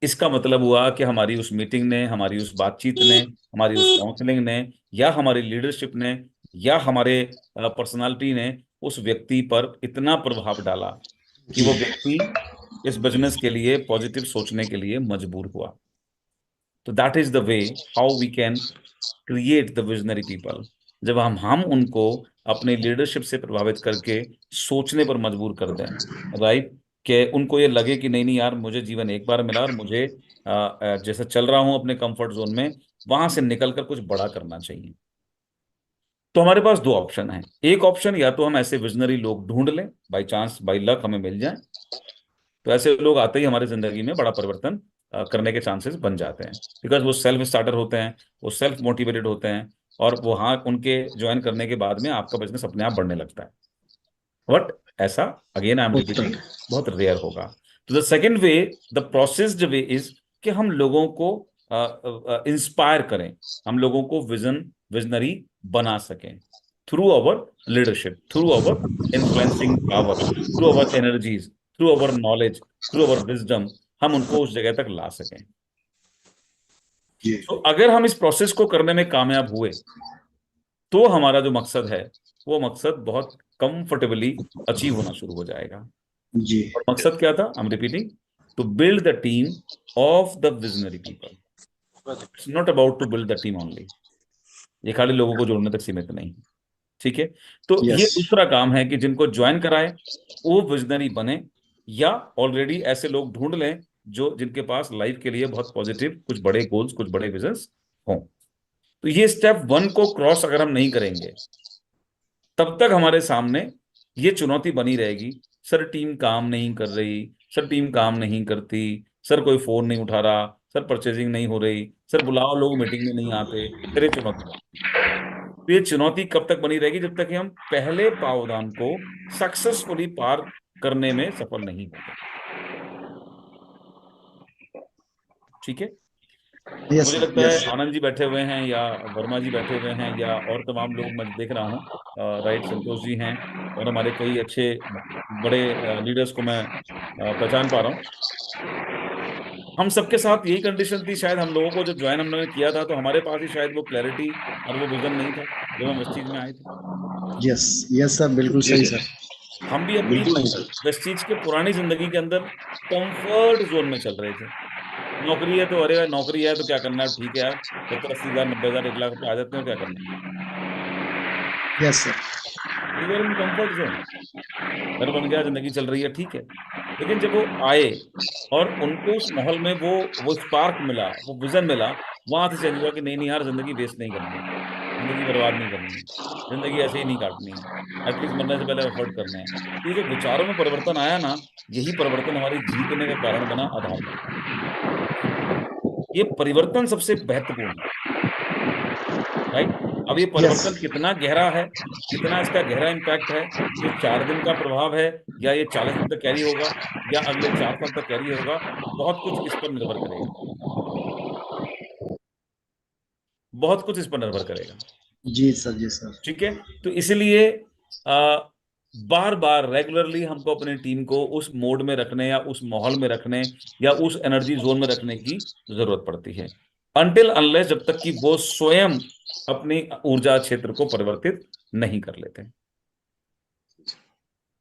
इसका मतलब हुआ कि हमारी उस मीटिंग ने, हमारी उस बातचीत ने, हमारी उस काउंसलिंग ने, या हमारी लीडरशिप ने, या हमारे पर्सनालिटी ने उस व्यक्ति पर इतना प्रभाव डाला कि जी वो व्यक्ति इस बिजनेस के लिए पॉजिटिव सोचने के लिए मजबूर हुआ। तो that is the way how we can create the visionary people. जब हम उनको अपने लीडरशिप से प्रभावित करके सोचने पर मजबूर कर दें, राइट, कि उनको ये लगे कि नहीं नहीं यार, मुझे जीवन एक बार मिला और मुझे जैसे चल रहा हूं अपने कंफर्ट जोन में, वहां से निकलकर कुछ बड़ा करना चाहिए। तो हमारे पास दो ऑप्शन हैं। एक ऑप्शन, या तो हम ऐसे विजनरी लोग ढूंढ लें, बाई चांस बाई लक हमें मिल जाए, तो ऐसे लोग आते ही हमारे जिंदगी में बड़ा परिवर्तन करने के चांसेस बन जाते हैं, बिकॉज वो सेल्फ स्टार्टर होते हैं, वो सेल्फ मोटिवेटेड होते हैं, और वो, हाँ, उनके ज्वाइन करने के बाद में आपका बिजनेस अपने आप बढ़ने लगता है। बट ऐसा, अगेन आई एम होता रिपीटिंग, है। बहुत रेयर होगा। तो the second way, the processed way is कि हम लोगों को इंस्पायर करें, हम लोगों को विजनरी बना सकें through our leadership, through our influencing power, through our energies, through our knowledge, through our wisdom, हम उनको उस जगह तक ला सकें। जी तो अगर हम इस प्रोसेस को करने में कामयाब हुए, तो हमारा जो मकसद है, वो मकसद बहुत कंफर्टेबली अचीव होना शुरू हो जाएगा। जी और मकसद क्या था? I am repeating, to build the team of the visionary people. It's not about to build the team only, ये खाली लोगों को जोड़ने तक सीमित नहीं है। ठीक है? तो ये यस दूसरा काम है कि जिनको ज्वाइन कराए वो विजनरी बने, या ऑलरेडी ऐसे लोग ढूंढ लें जो, जिनके पास लाइफ के लिए बहुत पॉजिटिव कुछ बड़े गोल्स, कुछ बड़े विजन्स हों। तो ये स्टेप वन को क्रॉस अगर हम नहीं करेंगे, तब तक हमारे सामने ये चुनौती बनी रहेगी, सर टीम काम नहीं कर रही, सर टीम काम नहीं करती, सर कोई फोन नहीं उठा रहा, सर परचेजिंग नहीं हो रही, सर बुलाओ, लोग मीटिंग में नहीं आते, फिर ये चुनौती बनती है। तो ये चुनौती कब तक बनी रहेगी? जब तक कि हम पहले पावदान को सक्सेसफुली पार करने में सफल नहीं होते। ठीक है? तो यस मुझे सर लगता है यस आनंद जी बैठे हुए हैं, या वर्मा जी बैठे हुए हैं, या और तमाम लोग मैं देख रहा हूँ, राइट, संतोष जी हैं, और हमारे कई अच्छे बड़े लीडर्स को मैं पहचान पा रहा हूँ। हम सबके साथ यही कंडीशन थी शायद, हम लोगों को जब ज्वाइन हमने किया था, तो हमारे पास ही शायद वो क्लैरिटी और वो विजन नहीं था जब हम इस चीज में आए थे। यस यस सर, बिल्कुल जी सही सर, सर। हम भी अपनी बिल्कुल नहीं सर। वेस्टीज के पुरानी जिंदगी के अंदर कंफर्ट जोन में चल रहे थे। नौकरी है तो, अरे यार नौकरी है तो क्या करना है, ठीक है यार, 70-80 हजार, 90 हजार, 1 लाख रुपए आ जाते हैं, क्या करना है। Yes sir. We were in comfort zone, घर बन गया, जिंदगी चल रही है, ठीक है। लेकिन जब वो आए और उनको उस माहौल में वो स्पार्क मिला, वो विजन मिला, वहां से चेंज हुआ कि नहीं नहीं यार, जिंदगी वेस्ट नहीं करनी है, जिंदगी बर्बाद नहीं करनी है, जिंदगी ऐसे ही नहीं काटनी है, एटलीस्ट मरने से पहले एफर्ट करने हैं। तो ये जो विचारों में परिवर्तन आया ना, यही परिवर्तन हमारी जीतने का कारण बना, आधार बना। ये परिवर्तन सबसे महत्वपूर्ण है, राइट। अब ये यस परिवर्तन कितना गहरा है, कितना इसका गहरा इम्पैक्ट है, ये 4 दिन का प्रभाव है, या ये 40 दिन तक कैरी होगा, या अगले 4 साल तक कैरी होगा, बहुत कुछ इस पर निर्भर करेगा, बहुत कुछ इस पर निर्भर करेगा। जी सर जी सर। ठीक है? तो इसलिए आ, बार बार रेगुलरली हमको अपनी टीम को उस मोड में रखने, या उस माहौल में रखने, या उस एनर्जी जोन में रखने की जरूरत पड़ती है, अनटिल अनलेस, जब तक कि वो स्वयं अपनी ऊर्जा क्षेत्र को परिवर्तित नहीं कर लेते,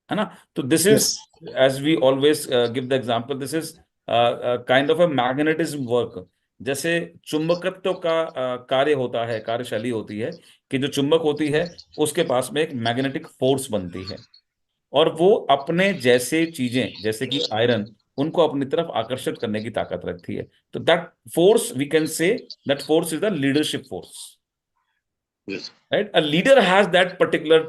है ना। तो this is, yes as we always give the example, this is kind of a magnetism work. जैसे चुंबकत्व का कार्य होता है, कार्यशैली होती है, कि जो चुंबक होती है उसके पास में एक मैग्नेटिक फोर्स बनती है, और वो अपने जैसे चीजें, जैसे कि आयरन, उनको अपनी तरफ आकर्षित करने की ताकत रखती है। तो that force, we can say that force is the leadership force, Yes. right? A leader has that particular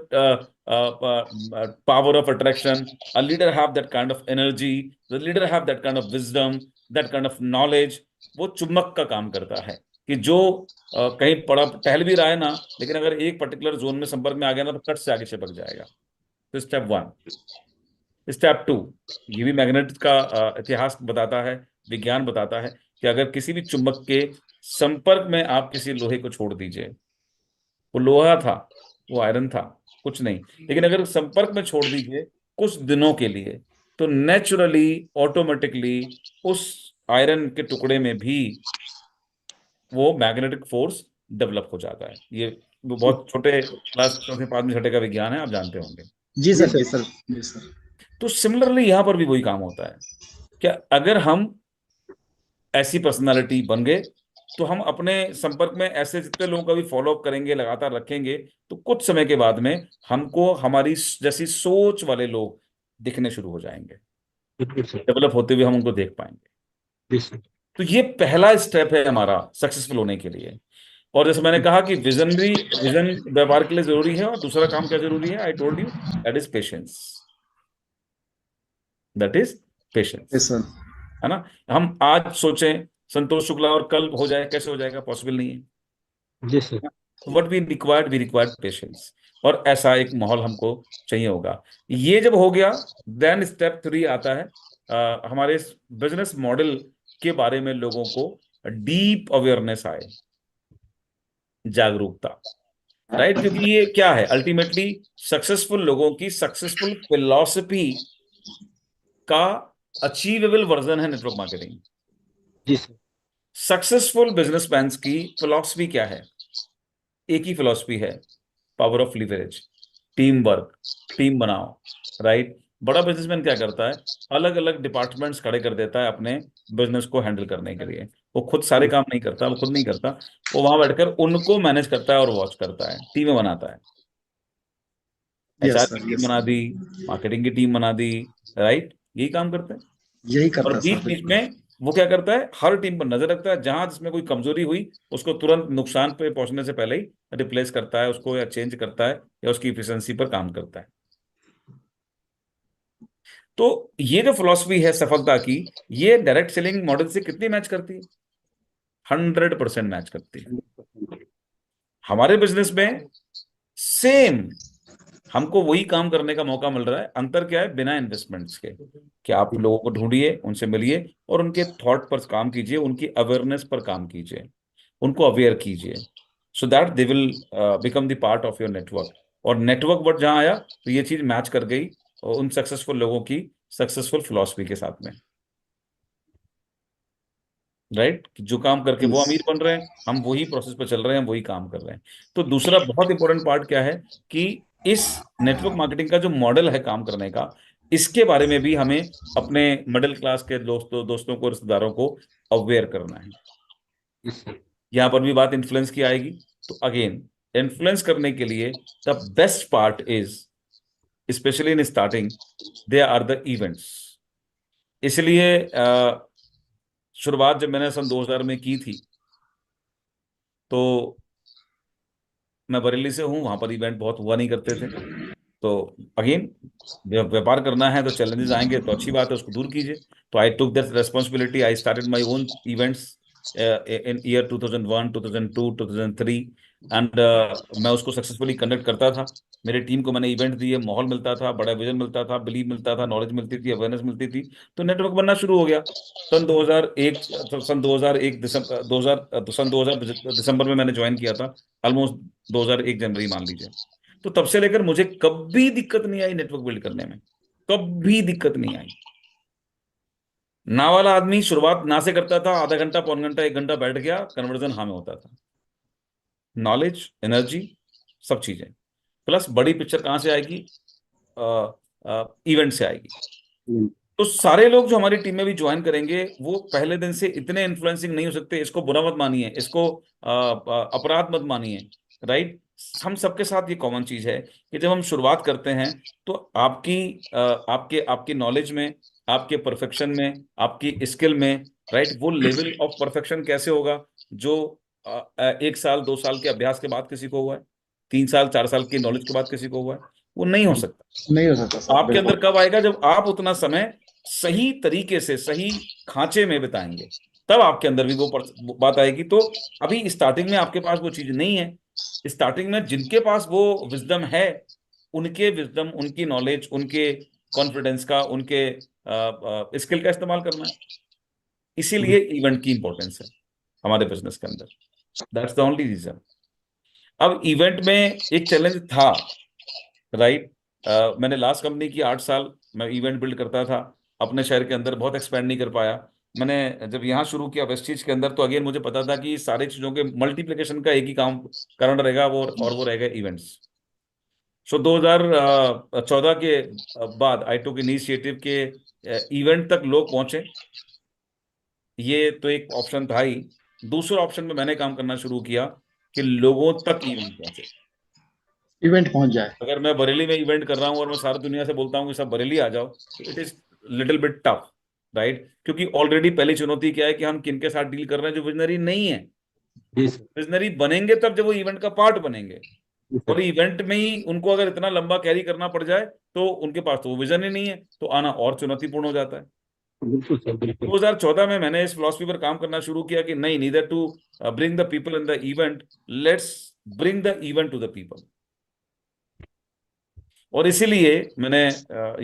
power of attraction. A leader have that kind of energy. The leader have that kind of wisdom, that kind of knowledge. वो चुम्बक का काम करता है कि जो कहीं पड़ा टहल भी रहा है ना, लेकिन अगर एक पर्टिकुलर जोन में संपर्क में आ गया ना तो कट से आगे चिपक जाएगा। तो स्टेप 1। स्टेप 2, ये भी मैग्नेट का इतिहास बताता है, विज्ञान बताता है कि अगर किसी भी चुंबक के संपर्क में आप किसी लोहे को छोड़ दीजिए, वो लोहा था, वो आयरन था, कुछ नहीं, लेकिन अगर संपर्क में छोड़ दीजिए कुछ दिनों के लिए, तो नेचुरली ऑटोमेटिकली उस आयरन के टुकड़े में भी वो मैग्नेटिक फोर्स डेवलप हो जाता है। ये वो बहुत छोटे क्लास चौथे पांचवें छठे का विज्ञान है, आप जानते होंगे। जी सर, जी सर, जी सर। तो सिमिलरली यहां पर भी वही काम होता है। क्या अगर हम ऐसी पर्सनालिटी बन गए तो हम अपने संपर्क में ऐसे जितने लोगों का भी फॉलो अप करेंगे, लगातार रखेंगे, तो कुछ समय के बाद में हमको हमारी जैसी सोच वाले लोग दिखने शुरू हो जाएंगे, डेवलप होते हुए हम उनको देख पाएंगे। तो ये पहला स्टेप है हमारा सक्सेसफुल होने के लिए। और जैसे मैंने कहा कि विजन व्यापार के लिए जरूरी है, और दूसरा काम क्या जरूरी है, I told you, that is patience. That is patience, yes sir. है ना। हम आज सोचें संतोष शुक्ला और कल हो जाए, कैसे हो जाएगा, पॉसिबल नहीं है। जी sir. What we required patience, और ऐसा एक माहौल हमको चाहिए होगा। ये जब हो गया, देन स्टेप 3 आता है, हमारे बिजनेस मॉडल के बारे में लोगों को डीप अवेयरनेस आए, जागरूकता, राइट। क्योंकि ये क्या है, अल्टीमेटली सक्सेसफुल लोगों की सक्सेसफुल फिलॉसफी का अचीवेबल वर्जन है नेटवर्क मार्केटिंग। जी सर। सक्सेसफुल बिजनेसमैन की फिलॉसफी क्या है? एक ही फिलॉसफी है, power of leverage, team work, team बनाओ, राइट। बड़ा बिजनेसमैन क्या करता है, अलग अलग डिपार्टमेंट्स खड़े कर देता है अपने बिजनेस को हैंडल करने के लिए। वो खुद सारे काम नहीं करता, वो खुद नहीं करता, वो वहां बैठकर उनको मैनेज करता है और वॉच करता है, टीमें बनाता है। एचआर यस की सर, टीम यस बना दी, सर। मार्केटिंग की टीम बना दी, राइट, यही काम करते हैं। यही और करता है सर, बीच बीच बिल्कुल। में वो क्या करता है, हर टीम पर नजर रखता है, जहां जिसमें कोई कमजोरी हुई उसको तुरंत नुकसान पे पहुंचने से पहले ही रिप्लेस करता है उसको, या चेंज करता है, या उसकी इफिशिएंसी पर काम करता है। तो ये जो फिलॉसफी है सफलता की, ये डायरेक्ट सेलिंग मॉडल से कितनी मैच करती है? 100% मैच करती है। हमारे बिजनेस में सेम हमको वही काम करने का मौका मिल रहा है। अंतर क्या है, बिना इन्वेस्टमेंट्स के, कि आप लोगों को ढूंढिए, उनसे मिलिए, और उनके थॉट पर काम कीजिए, उनकी अवेयरनेस पर काम कीजिए, उनको अवेयर कीजिए, so that they will become the part of your network. और नेटवर्क वर्ड जहां आया तो ये चीज मैच कर गई उन सक्सेसफुल लोगों की सक्सेसफुल फिलॉसफी के साथ में, राइट। जो काम करके वो अमीर बन रहे हैं, हम वही प्रोसेस पर चल रहे हैं, हम वही काम कर रहे हैं। तो दूसरा बहुत इंपॉर्टेंट पार्ट क्या है कि इस नेटवर्क मार्केटिंग का जो मॉडल है काम करने का, इसके बारे में भी हमें अपने मिडिल क्लास के दोस्तों को, रिश्तेदारों को अवेयर करना है। यहां पर भी बात इन्फ्लुएंस की आएगी। तो अगेन, इन्फ्लुएंस करने के लिए the best part is, specially in starting, they are the events. इसलिए शुरुआत जब मैंने सन 2000 में की थी, तो मैं बरेली से हूँ, वहां पर इवेंट बहुत हुआ नहीं करते थे। तो अगेन, व्यापार करना है तो चैलेंजेस आएंगे, तो अच्छी बात है, उसको दूर कीजिए। तो I took that responsibility, I started my own events in year 2001, 2002, 2003, and मैं उसको सक्सेसफुली कंडक्ट करता था। मेरे टीम को मैंने इवेंट दिए, माहौल मिलता था, बड़ा विजन मिलता था, बिलीव मिलता था, नॉलेज मिलती थी, अवेयरनेस मिलती थी, तो नेटवर्क बनना शुरू हो गया। सन 2001 सन 2001 दिसंबर 2000 सन 2000 दिसंबर में मैंने ज्वाइन किया था, ऑलमोस्ट 2001 जनवरी मान लीजिए। तो तब से लेकर मुझे कभी दिक्कत नहीं आई नेटवर्क बिल्ड करने में, कभी दिक्कत नहीं आई। ना वाला आदमी शुरुआत ना से करता था, आधा घंटा, पौन घंटा, 1 घंटा बैठ गया, कन्वर्जन हाँ में होता था। नॉलेज, एनर्जी, सब चीजें, प्लस बड़ी पिक्चर कहां से आएगी, इवेंट से आएगी। तो सारे लोग जो हमारी टीम में भी ज्वाइन करेंगे, वो पहले दिन से इतने इन्फ्लुएंसिंग नहीं हो सकते। इसको बुरा मत मानिए, इसको अपराध मत मानिए, राइट। हम सबके साथ ये कॉमन चीज है कि जब हम शुरुआत करते हैं तो आपके आपकी नॉलेज में, आपके परफेक्शन में, आपकी स्किल में, राइट, वो लेवल ऑफ परफेक्शन कैसे होगा जो 1 साल 2 साल के अभ्यास के बाद किसी को हुआ है? 3 साल 4 साल की नॉलेज के बाद किसी को हुआ है? वो नहीं हो सकता। नहीं हो सकता सर, आपके बिल्कुल। अंदर कब आएगा? जब आप उतना समय सही तरीके से सही खांचे में बिताएंगे, तब आपके अंदर भी वो बात आएगी। तो अभी स्टार्टिंग में आपके पास वो चीज नहीं है। स्टार्टिंग में जिनके पास वो विजडम है, उनके विजडम, उनकी नॉलेज, उनके कॉन्फिडेंस का, उनके स्किल का इस्तेमाल करना है। इसीलिए इवेंट की इंपॉर्टेंस है हमारे बिजनेस के अंदर। That's the only reason. अब इवेंट में एक चैलेंज था, राइट। मैंने लास्ट कंपनी की 8 साल मैं इवेंट बिल्ड करता था अपने शहर के अंदर, बहुत एक्सपेंड नहीं कर पाया। मैंने जब यहाँ शुरू किया वेस्टीज के अंदर, तो अगेन मुझे पता था कि सारी चीजों के मल्टीप्लिकेशन का एक ही काम कारण रहेगा, वो और वो रहेगा इवेंट्स। सो 2014 के बाद आई टुक इनिशिएटिव के इवेंट तक लोग पहुंचे। ये तो एक ऑप्शन था ही। दूसरे ऑप्शन में मैंने काम करना शुरू किया कि लोगों तक इवेंट पहुंचे। इवेंट पहुंच जाए। अगर मैं बरेली में इवेंट कर रहा हूं और मैं सारी दुनिया से बोलता हूं कि सब बरेली आ जाओ, तो it is little bit tough, right. क्योंकि ऑलरेडी पहली चुनौती क्या है कि हम किन के साथ डील कर रहे हैं जो विजनरी नहीं है। जी सर। विजनरी बनेंगे तब जब वो इवेंट का पार्ट बनेंगे। जी और सर। इवेंट में ही उनको अगर इतना लंबा कैरी करना पड़ जाए, तो उनके पास तो वो विजन ही नहीं है, तो आना और चुनौतीपूर्ण हो जाता है। बिल्कुल सर, बिल्कुल। 2014 में मैंने इस फिलॉसफी पर काम करना शुरू किया कि नहीं, neither to bring the people in the event, let's bring the event to the people. और इसीलिए मैंने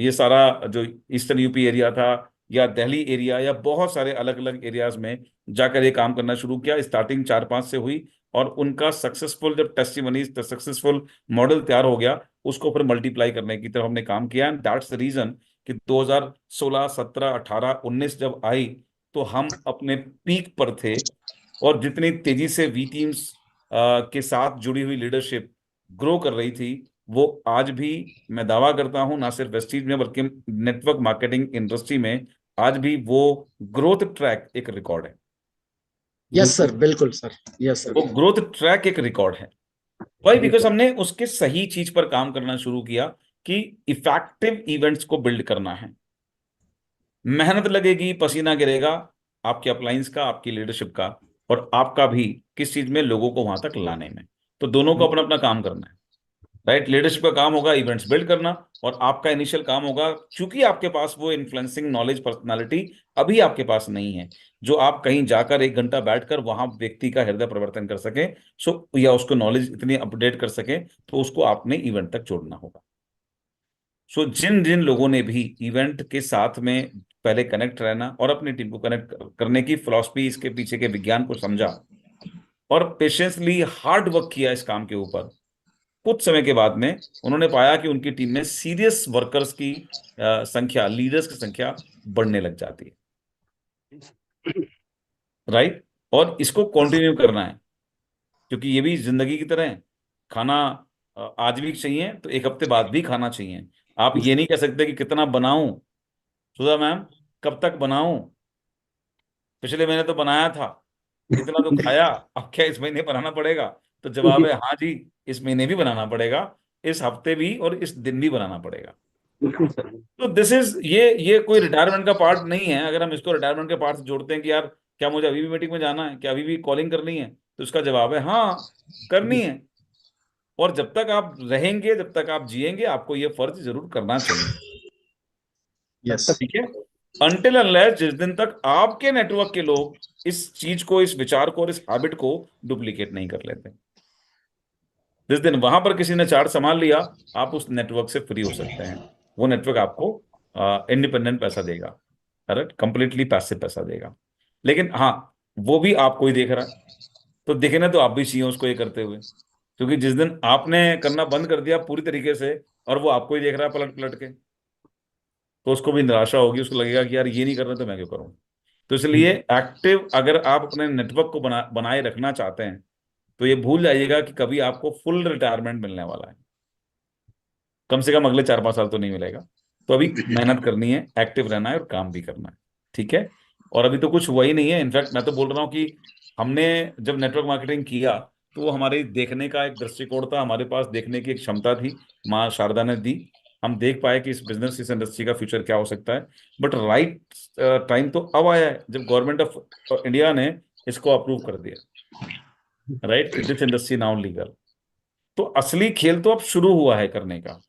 ये सारा जो ईस्टर्न यूपी एरिया था, या दिल्ली एरिया, या बहुत सारे अलग अलग एरियाज में जाकर ये काम करना शुरू किया। स्टार्टिंग 4-5 से हुई, और उनका सक्सेसफुल जब टेस्टिमनीज, सक्सेसफुल मॉडल तैयार हो गया, उसको फिर मल्टीप्लाई करने की तरफ हमने काम किया। एंड दैट्स द रीजन कि 2016, 17, 18, 19 जब आई, तो हम अपने पीक पर थे। और जितनी तेजी से वी टीम्स के साथ जुड़ी हुई लीडरशिप ग्रो कर रही थी, वो आज भी, मैं दावा करता हूं, ना सिर्फ वेस्टीज में बल्कि नेटवर्क मार्केटिंग इंडस्ट्री में, आज भी वो ग्रोथ ट्रैक एक रिकॉर्ड है। यस सर, बिल्कुल सर, यस सर। वो ग्रोथ ट्रैक एक रिकॉर्ड है। वाई? बिकॉज हमने उसके सही चीज पर काम करना शुरू किया कि इफेक्टिव इवेंट्स को बिल्ड करना है। मेहनत लगेगी, पसीना गिरेगा, आपके अपलाइंस का, आपकी लीडरशिप का, और आपका भी, किस चीज में, लोगों को वहां तक लाने में। तो दोनों को अपना अपना काम करना है, राइट। लीडरशिप का काम होगा इवेंट्स बिल्ड करना, और आपका इनिशियल काम होगा, क्योंकि आपके पास वो इन्फ्लुएंसिंग नॉलेज, पर्सनालिटी अभी आपके पास नहीं है, जो आप कहीं जाकर 1 घंटा बैठकर वहां व्यक्ति का हृदय परिवर्तन कर सके, या उसको नॉलेज इतनी अपडेट कर सके, तो उसको आपने इवेंट तक जोड़ना होगा। जिन जिन लोगों ने भी इवेंट के साथ में पहले कनेक्ट रहना और अपनी टीम को कनेक्ट करने की फिलॉसफी, इसके पीछे के विज्ञान को समझा, और पेशेंसली हार्ड वर्क किया इस काम के ऊपर, कुछ समय के बाद में उन्होंने पाया कि उनकी टीम में सीरियस वर्कर्स की संख्या, लीडर्स की संख्या बढ़ने लग जाती है, राइट। और इसको कंटिन्यू करना है, क्योंकि ये भी जिंदगी की तरह है। खाना आज भी चाहिए, तो 1 हफ्ते बाद भी खाना चाहिए। आप ये नहीं कह सकते कि कितना बनाऊं, सुधा मैम, कब तक बनाऊं, पिछले महीने तो बनाया था, इतना तो खाया, अब क्या इस महीने बनाना पड़ेगा? तो जवाब है हाँ जी, इस महीने भी बनाना पड़ेगा, इस हफ्ते भी, और इस दिन भी बनाना पड़ेगा। बिल्कुल सर। तो दिस इज, ये कोई रिटायरमेंट का पार्ट नहीं है। अगर हम इसको रिटायरमेंट के पार्ट से जोड़ते हैं कि यार क्या मुझे अभी भी मीटिंग में जाना है, क्या अभी भी कॉलिंग करनी है, तो इसका जवाब है हाँ, करनी है। और जब तक आप रहेंगे, जब तक आप जिएंगे, आपको ये फर्ज जरूर करना चाहिए, यस। ठीक है। अनटिल अनलेस जिस दिन तक आपके नेटवर्क के लोग इस चीज को, इस विचार को और इस हैबिट को डुप्लीकेट नहीं कर लेते, जिस दिन वहां पर किसी ने चार्ट संभाल लिया, आप उस नेटवर्क से फ्री हो सकते हैं। वो नेटवर्क आपको इंडिपेंडेंट पैसा देगा, करेक्ट, कंप्लीटली पैसिव पैसा देगा। लेकिन हाँ, वो भी आपको ही देख रहा है, तो देखना तो आप भी चाहिए उसको ये करते हुए। क्योंकि जिस दिन आपने करना बंद कर दिया पूरी तरीके से, और वो आपको ही देख रहा है पलट पलट के, तो उसको भी निराशा होगी, उसको लगेगा कि यार ये नहीं कर रहा तो मैं क्यों करूँ। तो इसलिए एक्टिव अगर आप अपने नेटवर्क को बनाए रखना चाहते हैं, तो ये भूल जाइएगा कि कभी आपको फुल रिटायरमेंट मिलने वाला है। कम से कम अगले 4-5 साल तो नहीं मिलेगा। तो अभी मेहनत करनी है, एक्टिव रहना है, और काम भी करना है, ठीक है। और अभी तो कुछ हुआ ही नहीं है। इनफैक्ट मैं तो बोल रहा हूँ कि हमने जब नेटवर्क मार्केटिंग किया, तो वो हमारे देखने का एक दृष्टिकोण था, हमारे पास देखने की एक क्षमता थी, माँ शारदा ने दी। हम देख पाए कि इस बिजनेस, इस इंडस्ट्री का फ्यूचर क्या हो सकता है। बट राइट टाइम तो अब आया है, जब गवर्नमेंट ऑफ इंडिया ने इसको अप्रूव कर दिया, राइट, कि दिस इंडस्ट्री नाउ लीगल। तो असली खेल तो अब शुरू हुआ है करने का,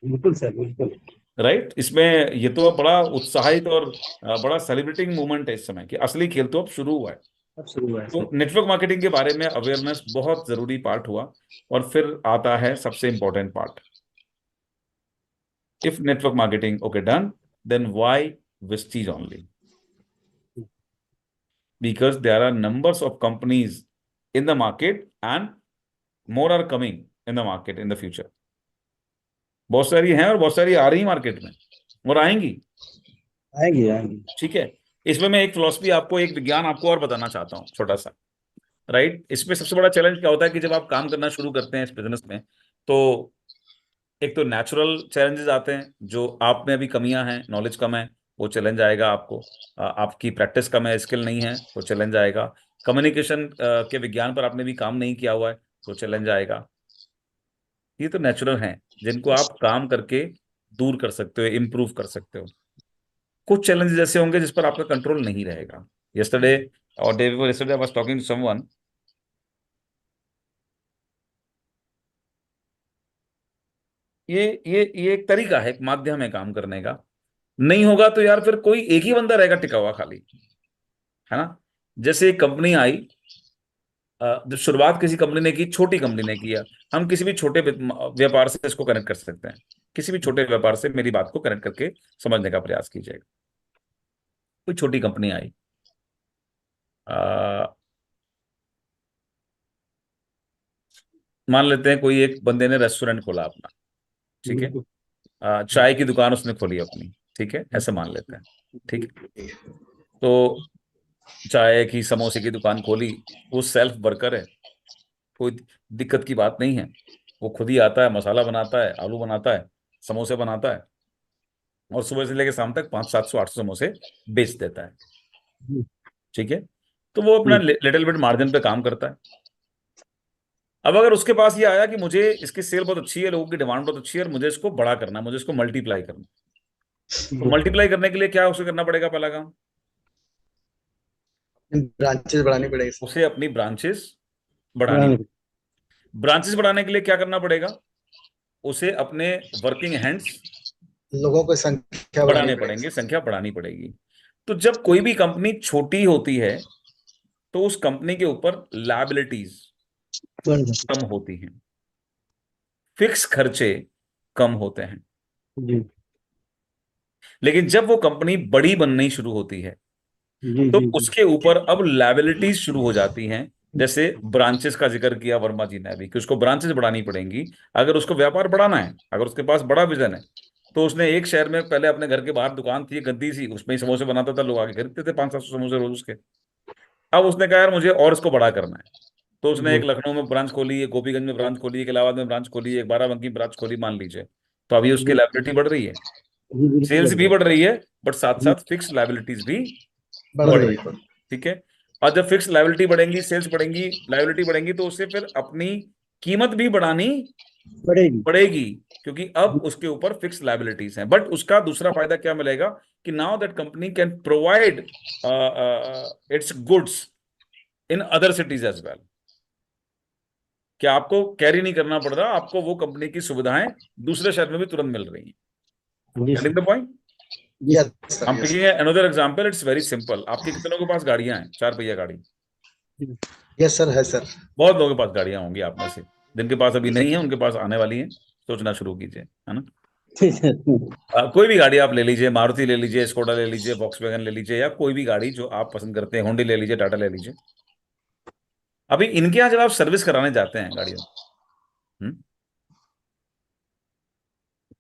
बिल्कुल सर, बिल्कुल। राइट। इसमें ये तो अब बड़ा उत्साहित और बड़ा सेलिब्रेटिंग मोमेंट है इस समय कि असली खेल तो अब शुरू हुआ है। अब शुरू हुआ है तो सर। नेटवर्क मार्केटिंग के बारे में अवेयरनेस बहुत जरूरी पार्ट हुआ। और फिर आता है सबसे important part, if network marketing okay done, then why Vestige only? Because there are numbers of companies in the market and more are coming in the market in the future. बहुत सारी हैं और बहुत सारी आ रही मार्केट में और आएंगी। आएंगे आएंगे। ठीक है। इसमें मैं एक फिलॉसफी आपको, एक विज्ञान आपको और बताना चाहता हूँ छोटा सा, राइट। इसमें सबसे बड़ा चैलेंज क्या होता है कि जब आप काम करना शुरू करते हैं इस बिजनेस में, तो एक तो नेचुरल चैलेंजेस आते हैं, जो आप में अभी कमियां हैं, नॉलेज कम है, वो चैलेंज आएगा आपको। आपकी प्रैक्टिस कम है, स्किल नहीं है, वो चैलेंज आएगा। कम्युनिकेशन के विज्ञान पर आपने भी काम नहीं किया हुआ है, तो चैलेंज आएगा। ये तो नेचुरल हैं जिनको आप काम करके दूर कर सकते हो, इम्प्रूव कर सकते हो। कुछ चैलेंजेस ऐसे होंगे जिस पर आपका कंट्रोल नहीं रहेगा। यस्टरडे और day before yesterday I was talking to someone, ये एक तरीका है, एक माध्यम है काम करने का। नहीं होगा तो यार फिर कोई एक ही बंदा रहेगा टिका हुआ खाली, है ना। जैसे एक कंपनी आई, जब शुरुआत किसी कंपनी ने की, छोटी कंपनी ने किया, हम किसी भी छोटे व्यापार से इसको कनेक्ट कर सकते हैं। किसी भी छोटे व्यापार से मेरी बात को कनेक्ट करके समझने का प्रयास कीजिएगा। कोई छोटी कंपनी आई, मान लेते हैं कोई एक बंदे ने रेस्टोरेंट खोला अपना, ठीक है। बिल्कुल। चाय की दुकान उसने खोली अपनी, ठीक है, ऐसे मान लेते हैं, ठीक है। तो चाय की, समोसे की दुकान खोली, वो सेल्फ वर्कर है, कोई दिक्कत की बात नहीं है। वो खुद ही आता है, मसाला बनाता है, आलू बनाता है, समोसे बनाता है, और सुबह से लेकर शाम तक 500, 700, 800 समोसे बेच देता है, ठीक है। तो वो अपना लिटिल बिट मार्जिन पे काम करता है। अब अगर उसके पास ये आया कि मुझे इसकी सेल बहुत अच्छी है, लोगों की डिमांड बहुत अच्छी है, और मुझे इसको बड़ा करना है, मुझे इसको मल्टीप्लाई करना है, तो मल्टीप्लाई करने के लिए क्या उसे करना पड़ेगा? पहला काम, ब्रांचेस बढ़ानी पड़ेगी सर। उसे अपनी ब्रांचेस बढ़ानी। ब्रांचेस बढ़ाने के लिए क्या करना पड़ेगा? उसे अपने वर्किंग हैंड्स लोगों की संख्या बढ़ानी बढ़ाने पड़ेगी पड़ेंगे, सर। संख्या बढ़ानी पड़ेगी। तो जब कोई भी कंपनी छोटी होती है, तो उस कंपनी के ऊपर लायबिलिटीज कम होती हैं, फिक्स खर्चे कम होते हैं। जी लेकिन जब वो कंपनी बड़ी बननी शुरू होती है, जी तो जी जी। उसके ऊपर अब लायबिलिटीज शुरू हो जाती हैं। जैसे ब्रांचेस का जिक्र किया वर्मा जी ने अभी, कि उसको ब्रांचेस बढ़ानी पड़ेंगी। अगर उसको व्यापार बढ़ाना है, अगर उसके पास बड़ा विजन है, तो उसने एक शहर में पहले अपने घर के बाहर दुकान थी गद्दी सी, उसमें ही समोसे बनाता था, लोग आके खरीदते थे 500-700 समोसे रोज उसके। अब उसने कहा यार मुझे और इसको बड़ा करना है, तो उसने एक लखनऊ में ब्रांच खोली, एक गोपीगंज में ब्रांच खोली, एक इलाहाबाद में ब्रांच खोली, एक बाराबंकी ब्रांच खोली, मान लीजिए। तो अभी उसकी लायबिलिटी बढ़ रही है, जी बिल्कुल सेल्स बढ़ भी रहा बढ़ रही है, बट साथ है। साथ फिक्स लायबिलिटीज भी बढ़ बढ़ रही रही है। है, ठीक है। और जब फिक्स लायबिलिटी बढ़ेंगी, सेल्स बढ़ेंगी, लायबिलिटी बढ़ेंगी, तो उसे फिर अपनी कीमत भी बढ़ानी बढ़ेगी। पड़ेगी, क्योंकि अब उसके ऊपर फिक्स लायबिलिटीज हैं। बट उसका दूसरा फायदा क्या मिलेगा कि now that company can provide its goods in other cities as well. क्या आपको कैरी नहीं करना पड़ रहा, आपको वो कंपनी की सुविधाएं दूसरे शहर में भी तुरंत मिल रही हैं। जी गेटिंग सर। The point? जी यस सर। सर, हम yes. Taking another example, it's very simple. आपके कितनों के पास गाड़ियां हैं, 4 पहिया गाड़ी? यस सर, है सर। बहुत लोगों के पास गाड़ियां होंगी आप में से, जिनके पास अभी नहीं है, उनके पास आने वाली हैं। सोचना शुरू कीजिए, है ना। ठीक है। कोई भी गाड़ी आप ले लीजिए, मारुति ले लीजिए, स्कोडा ले लीजिए, वॉक्सवैगन ले लीजिए, या कोई भी गाड़ी जो आप पसंद करते हैं, होंडा ले लीजिए, टाटा ले लीजिए। अभी इनके यहाँ जब आप सर्विस कराने जाते हैं गाड़ियों, हम्म,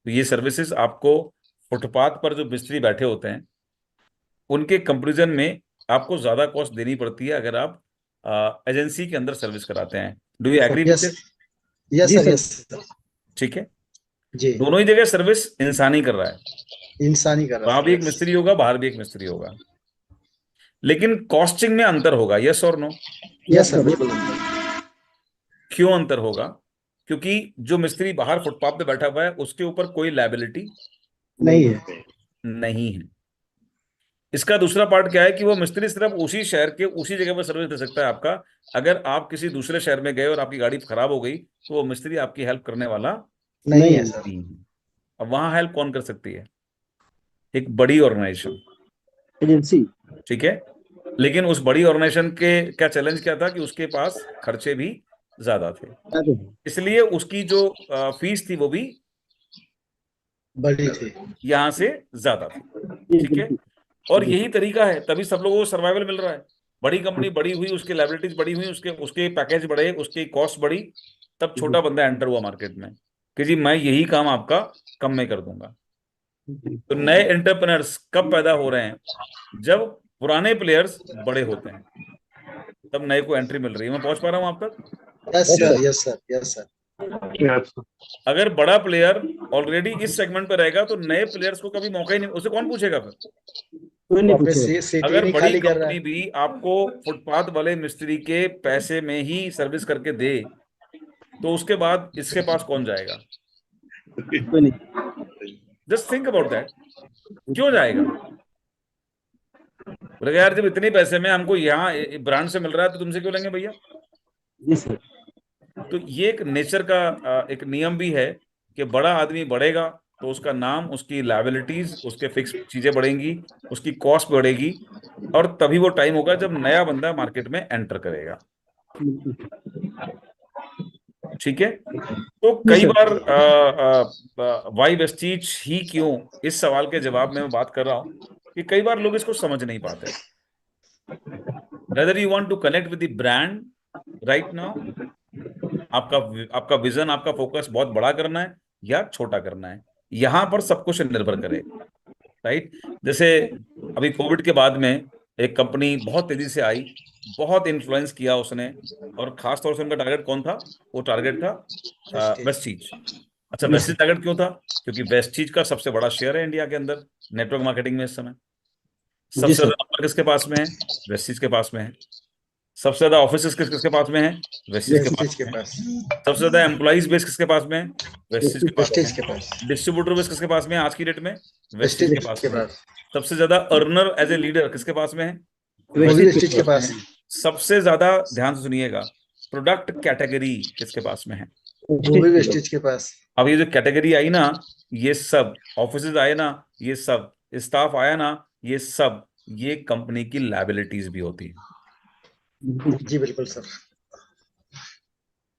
तो ये सर्विसेज आपको फुटपाथ पर जो मिस्त्री बैठे होते हैं, उनके कंपेरिजन में आपको ज्यादा कॉस्ट देनी पड़ती है अगर आप एजेंसी के अंदर सर्विस कराते हैं। Do you agree with yes, this? Yes जी सर, सर। Yes sir. ठीक है। जी। दोनों ही जगह सर्विस इंसान ही कर रहा है, इंसान ही कर रहा है वहां सर, भी एक यस। मिस्त्री होगा, बाहर भी एक मिस्त्री होगा, लेकिन कॉस्टिंग में अंतर होगा। यस और नो? Yes sir, sir. बिल्कुल। क्यों अंतर होगा? क्योंकि जो मिस्त्री बाहर फुटपाथ पे बैठा हुआ है, उसके ऊपर कोई लायबिलिटी नहीं है। नहीं है। इसका दूसरा पार्ट क्या है कि वो मिस्त्री सिर्फ उसी शहर के उसी जगह पर सर्विस दे सकता है आपका। अगर आप किसी दूसरे शहर में गए और आपकी गाड़ी खराब हो गई तो वो मिस्त्री आपकी हेल्प करने वाला नहीं है नहीं। सर। नहीं है। अब वहां हेल्प कौन कर सकती है? एक बड़ी ऑर्गेनाइजेशन। एजेंसी। ठीक है। लेकिन उस बड़ी ऑर्गेनाइजेशन के क्या चैलेंज क्या था कि उसके पास खर्चे भी ज्यादा थे, आगे है। इसलिए उसकी जो फीस थी वो भी बड़ी थी। यहां से ज्यादा थी। जी ठीक है। बिल्कुल। और जी। यही तरीका है, तभी सब लोगों को सर्वाइवल मिल रहा है। बड़ी कंपनी बड़ी हुई, उसकी लायबिलिटीज बड़ी हुई, उसके उसके पैकेज बढ़े, उसकी कॉस्ट बढ़ी, तब जी। छोटा बंदा एंटर हुआ मार्केट में कि जी मैं यही काम आपका कम में कर दूंगा। जी। तो नए एंटरप्रेनर्स कब पैदा हो रहे हैं? जब पुराने प्लेयर्स बड़े होते हैं, तब नए को एंट्री मिल रही है। मैं पहुंच पा रहा हूं आप तक? Yes yes sir, sir. Yes sir, yes sir. अगर बड़ा प्लेयर ऑलरेडी इस सेगमेंट पे रहेगा तो नए प्लेयर्स को कभी मौका ही नहीं, उसे कौन पूछेगा फिर? कोई वो नहीं अपने पूछेगा। सीट ही अगर नहीं बड़ी खाली कर रहा कंपनी है। भी आपको फुटपाथ वाले मिस्त्री के पैसे में ही सर्विस करके दे, तो उसके बाद इसके पास कौन जाएगा? कोई नहीं। Just think about that. क्यों जाएगा? बोलेगा यार जब इतने पैसे में हमको यहाँ ब्रांड से मिल रहा है तो तुमसे क्यों लेंगे भैया? जी सर। तो ये एक नेचर का एक नियम भी है कि बड़ा आदमी बढ़ेगा तो उसका नाम, उसकी लायबिलिटीज, उसके फिक्स चीजें बढ़ेंगी, उसकी कॉस्ट बढ़ेगी, और तभी वो टाइम होगा जब नया बंदा मार्केट में एंटर करेगा। बिल्कुल। ठीक है। तो जी कई सर। बार वाई वेस्टीज ही क्यों, इस सवाल के जवाब में मैं बात कर रहा हूं कि कई बार लोग इसको समझ नहीं पाते। Whether you want to connect with the brand right now, आपका आपका विजन, आपका फोकस बहुत बड़ा करना है या छोटा करना है, यहां पर सब कुछ निर्भर करे। राइट। जैसे अभी कोविड के बाद में एक कंपनी बहुत तेजी से आई, बहुत इन्फ्लुएंस किया उसने, और खास तौर से उनका टारगेट कौन था? वो टारगेट था वेस्टेज। वेस्टीज। अच्छा, जी सर। वेस्टीज टारगेट क्यों था? क्योंकि वेस्टीज का सबसे बड़ा शेयर है इंडिया के अंदर नेटवर्क मार्केटिंग में इस समय। जी सबसे सर। ज्यादा नंबर किसके पास में है? वेस्टीज के पास में है। सबसे ज्यादा ऑफिस किसके पास में है? वेस्टीज के पास वेस्टेज के में है। पास। सबसे ज्यादा एम्प्लॉइज बेस किसके पास में है? वेस्टीज के पास में वेस्टेज है। के पास। डिस्ट्रीब्यूटर बेस किसके पास में है आज की डेट में? वेस्टीज के वेस्टेज पास के में है। पास। सबसे ज्यादा अर्नर एज ए लीडर किसके पास में है? वो भी वेस्टेज वेस्टीज के के वेस्टेज के पास। पास में पास। है। सबसे ज्यादा, ध्यान से सुनिएगा, प्रोडक्ट कैटेगरी किसके पास में है? वो भी वेस्टेज के पास। वेस्टेज के पास। अब ये जो कैटेगरी आई ना, ये सब ऑफिसेज आए ना, ये सब स्टाफ आया ना, ये सब, ये कंपनी की लायबिलिटीज भी होती है। बिल्कुल। जी बिल्कुल सर।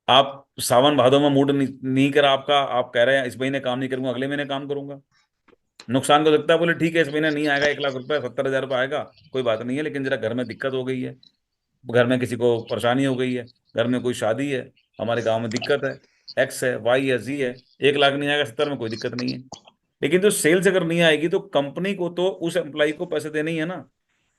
आप सावन भादों में मूड नहीं करा आपका, आप कह रहे हैं इस महीने काम नहीं करूंगा, अगले महीने काम करूंगा। नुकसान को लगता है, बोले ठीक है इस महीने नहीं आएगा 1 लाख रुपए, 70,000 रुपये आएगा, कोई बात नहीं है, लेकिन जरा घर में दिक्कत हो गई है, घर में किसी को परेशानी हो गई है, घर में कोई शादी है, हमारे गांव में दिक्कत है, एक्स है, वाई है, जी है, 1 लाख नहीं आएगा 70 में, कोई दिक्कत नहीं है। लेकिन जो सेल्स अगर नहीं आएगी तो कंपनी को तो उस एम्प्लॉय को पैसे देने ही है ना,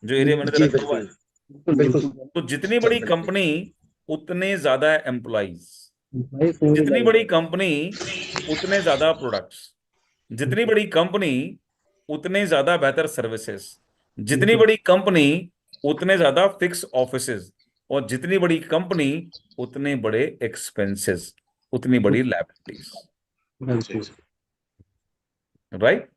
जो एरिया मैनेजर जी रखा हुआ है। बिल्कुल। बिल्कुल। बिल्कुल बिल्कुल। तो जितनी सर, बड़ी बिल्कुल। कंपनी उतने ज्यादा एम्प्लॉइज, भाई पूरी जितनी लाइफ। बड़ी कंपनी उतने ज्यादा प्रोडक्ट्स, जितनी बड़ी कंपनी उतने ज्यादा बेहतर सर्विसेज, जितनी बिल्कुल। बड़ी कंपनी उतने ज्यादा फिक्स ऑफिसेज, और जितनी बड़ी कंपनी उतने बड़े एक्सपेंसेस, उतनी बड़ी लायबिलिटीज। सही बिल्कुल। सर। राइट।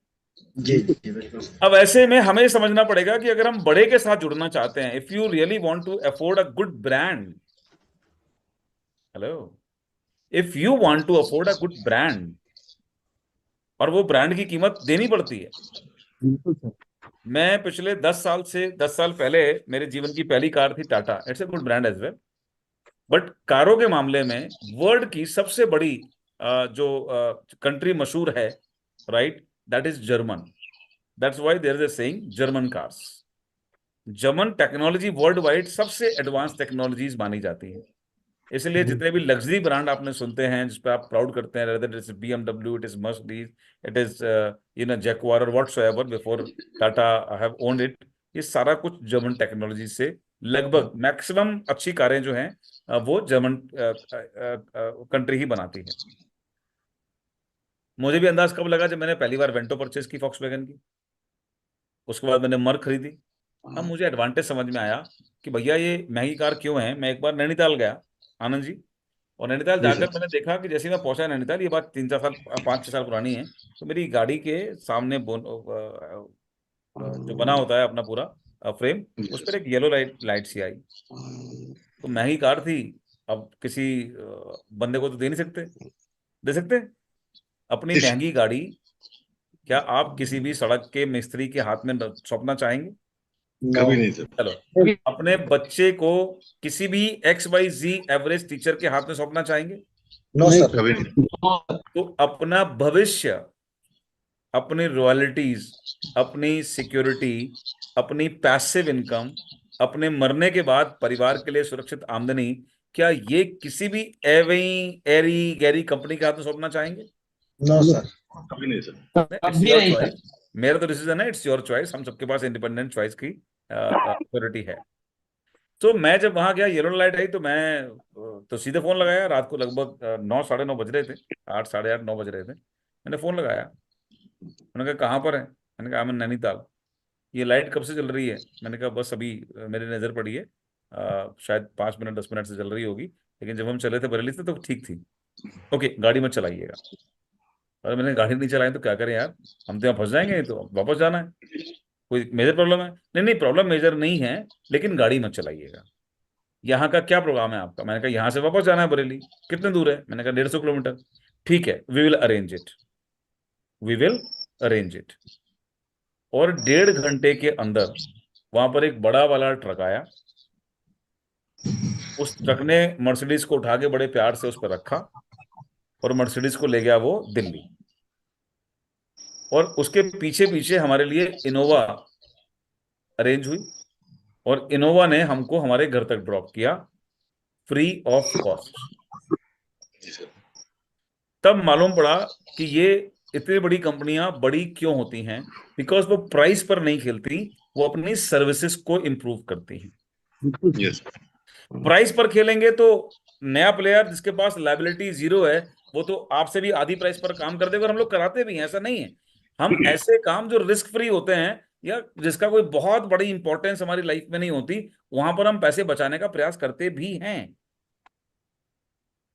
जी बिल्कुल। जी बिल्कुल सर। अब ऐसे में हमें समझना पड़ेगा कि अगर हम बड़े के साथ जुड़ना चाहते हैं, if you really want to afford a good brand, hello, if you want to afford a good brand, और वो ब्रांड की कीमत देनी पड़ती है। बिल्कुल सर। मैं पिछले 10 साल से, 10 साल पहले मेरे जीवन की पहली कार थी Tata, it's a good brand as well, but कारों के मामले में वर्ल्ड की सबसे बड़ी जो कंट्री मशहूर है, right, that is German. That's why there is a saying German cars. German technology world wide सबसे एडवांस टेक्नोलॉजीज मानी जाती है। इसलिए जितने भी लग्जरी ब्रांड आपने सुनते हैं जिस पे आप प्राउड करते हैं, rather it's BMW, it is Mercedes, it is Jaguar और whatsoever before Tata have owned it, ये सारा कुछ जर्मन टेक्नोलॉजी से, लगभग मैक्सिमम अच्छी कारें जो हैं वो जर्मन कंट्री ही बनाती है। मुझे भी अंदाज कब लगा? जब मैंने पहली बार वेंटो परचेज की वैगन की, उसके बाद मैंने मर्क खरीदी। अब मुझे एडवांटेज समझ में आया कि भैया ये महंगी कार क्यों है। मैं एक बार नैनीताल गया, आनंद जी, और नैनीताल जी जाकर सर। मैंने देखा कि जैसे ही मैं पहुंचा नैनीताल, ये बात 3-4 साल, 5-6 साल पुरानी है, तो मेरी गाड़ी के सामने जो बना होता है अपना पूरा फ्रेम, जी उस सर। पर एक येलो लाइट लाइट सी आई। तो महंगी कार थी, अब किसी बंदे को तो दे नहीं सकते, दे सकते अपनी जी महंगी गाड़ी? क्या आप किसी भी सड़क के मिस्त्री के हाथ में सौंपना चाहेंगे? नो। कभी नहीं सर। चलो, अपने बच्चे को किसी भी XYZ एवरेज टीचर के हाथ में सौंपना चाहेंगे? नो नहीं सर। सर। कभी नहीं। तो अपना भविष्य, अपनी रॉयल्टीज, अपनी सिक्योरिटी, अपनी पैसिव इनकम, अपने मरने के बाद परिवार के लिए सुरक्षित आमदनी, क्या ये किसी भी एरी गैरी कंपनी के हाथ में सौंपना चाहेंगे? No sir. कभी नहीं सर। इट्स भी योर नहीं सर। चॉइस। मेरा तो डिसीजन है, इट्स योर चॉइस। हम सबके पास इंडिपेंडेंट चॉइस की अथॉरिटी है। तो मैं जब वहां गया, येलो लाइट आई, तो मैं तो सीधे फोन लगाया। रात को लगभग 9 साढ़े 9 बज रहे थे, 8 साढ़े 8 9 बज रहे थे। मैंने फोन लगाया, उन्होंने कहा कहाँ पर है? मैंने कहा मैं नैनीताल। ये लाइट कब से चल रही है? मैंने कहा बस अभी मेरी नज़र पड़ी है, शायद 5 मिनट 10 मिनट से चल रही होगी, लेकिन जब हम चले थे बरेली से तो ठीक थी। ओके, गाड़ी मत चलाइएगा। और मैंने गाड़ी नहीं चलाई तो क्या करें यार, हम तो यहाँ फंस जाएंगे, तो वापस जाना है। कोई मेजर प्रॉब्लम है? नहीं नहीं, प्रॉब्लम मेजर नहीं है, लेकिन गाड़ी मत चलाइएगा। यहाँ का क्या प्रोग्राम है आपका? मैंने कहा यहाँ से वापस जाना है बरेली। कितने दूर है? मैंने कहा 150 किलोमीटर। ठीक है, we will arrange it, we will arrange it. और 1.5 घंटे के अंदर वहां पर एक बड़ा वाला ट्रक आया। उस ट्रक ने मर्सिडीज को उठा के बड़े प्यार से उस पर रखा, और मर्सिडीज को ले गया वो दिल्ली। और उसके पीछे पीछे हमारे लिए इनोवा अरेंज हुई, और इनोवा ने हमको हमारे घर तक ड्रॉप किया, फ्री ऑफ कॉस्ट। जी सर। तब मालूम पड़ा कि ये इतनी बड़ी कंपनियां बड़ी क्यों होती हैं, बिकॉज वो प्राइस पर नहीं खेलती, वो अपनी सर्विसेज को इंप्रूव करती हैं। बिल्कुल यस सर। सर। प्राइस पर खेलेंगे तो नया प्लेयर जिसके पास लायबिलिटी जीरो है, वो तो आपसे भी आधी प्राइस पर काम कर देगा, और हम लोग कराते भी हैं, ऐसा नहीं है। हम ऐसे काम जो रिस्क फ्री होते हैं, या जिसका कोई बहुत बड़ी इंपॉर्टेंस हमारी लाइफ में नहीं होती, वहां पर हम पैसे बचाने का प्रयास करते भी हैं।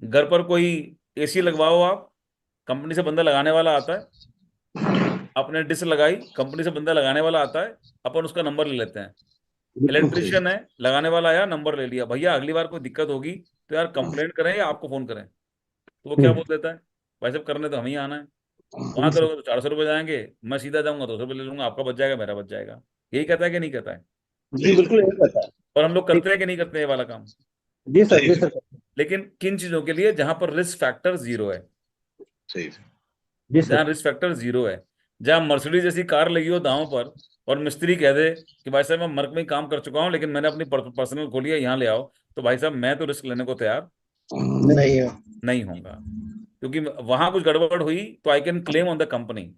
घर पर कोई AC लगवाओ आप, कंपनी से बंदा लगाने वाला आता है। आपने डिश लगाई, कंपनी से बंदा लगाने वाला आता है, अपन उसका नंबर ले लेते हैं। बिल्कुल सही इलेक्ट्रिशियन है, लगाने वाला आया, नंबर ले लिया, भैया अगली बार कोई दिक्कत होगी तो यार कंप्लेंट करें या आपको फोन करें? तो वो क्या सर। बोल देता है, भाई साहब करने तो हमें ही आना है। वहां जी सर। करोगे तो 400 रुपये जाएंगे, मैं सीधा जाऊंगा 200 रुपये ले लूंगा, आपका बच जाएगा मेरा बच जाएगा। यही कहता है कि नहीं कहता है? जी बिल्कुल यही कहता है। और हम लोग करते हैं कि नहीं करते हैं ये वाला काम? जी सर। सही जी सर। सर। लेकिन किन चीजों के लिए जहां पर रिस्क फैक्टर जीरो है? सही सर। जी जहां सर। रिस्क फैक्टर जीरो है, जहां मर्सिडीज जैसी कार लगी हो दांव पर, और मिस्त्री कह दे कि भाई साहब मैं मर्क में ही काम कर चुका हूं, लेकिन मैंने अपनी पर्सनल खोली है, यहाँ ले आओ, तो भाई साहब मैं तो रिस्क लेने को तैयार नहीं हो। नहीं होगा, क्योंकि वहां कुछ गड़बड़ हुई तो I can claim on the company.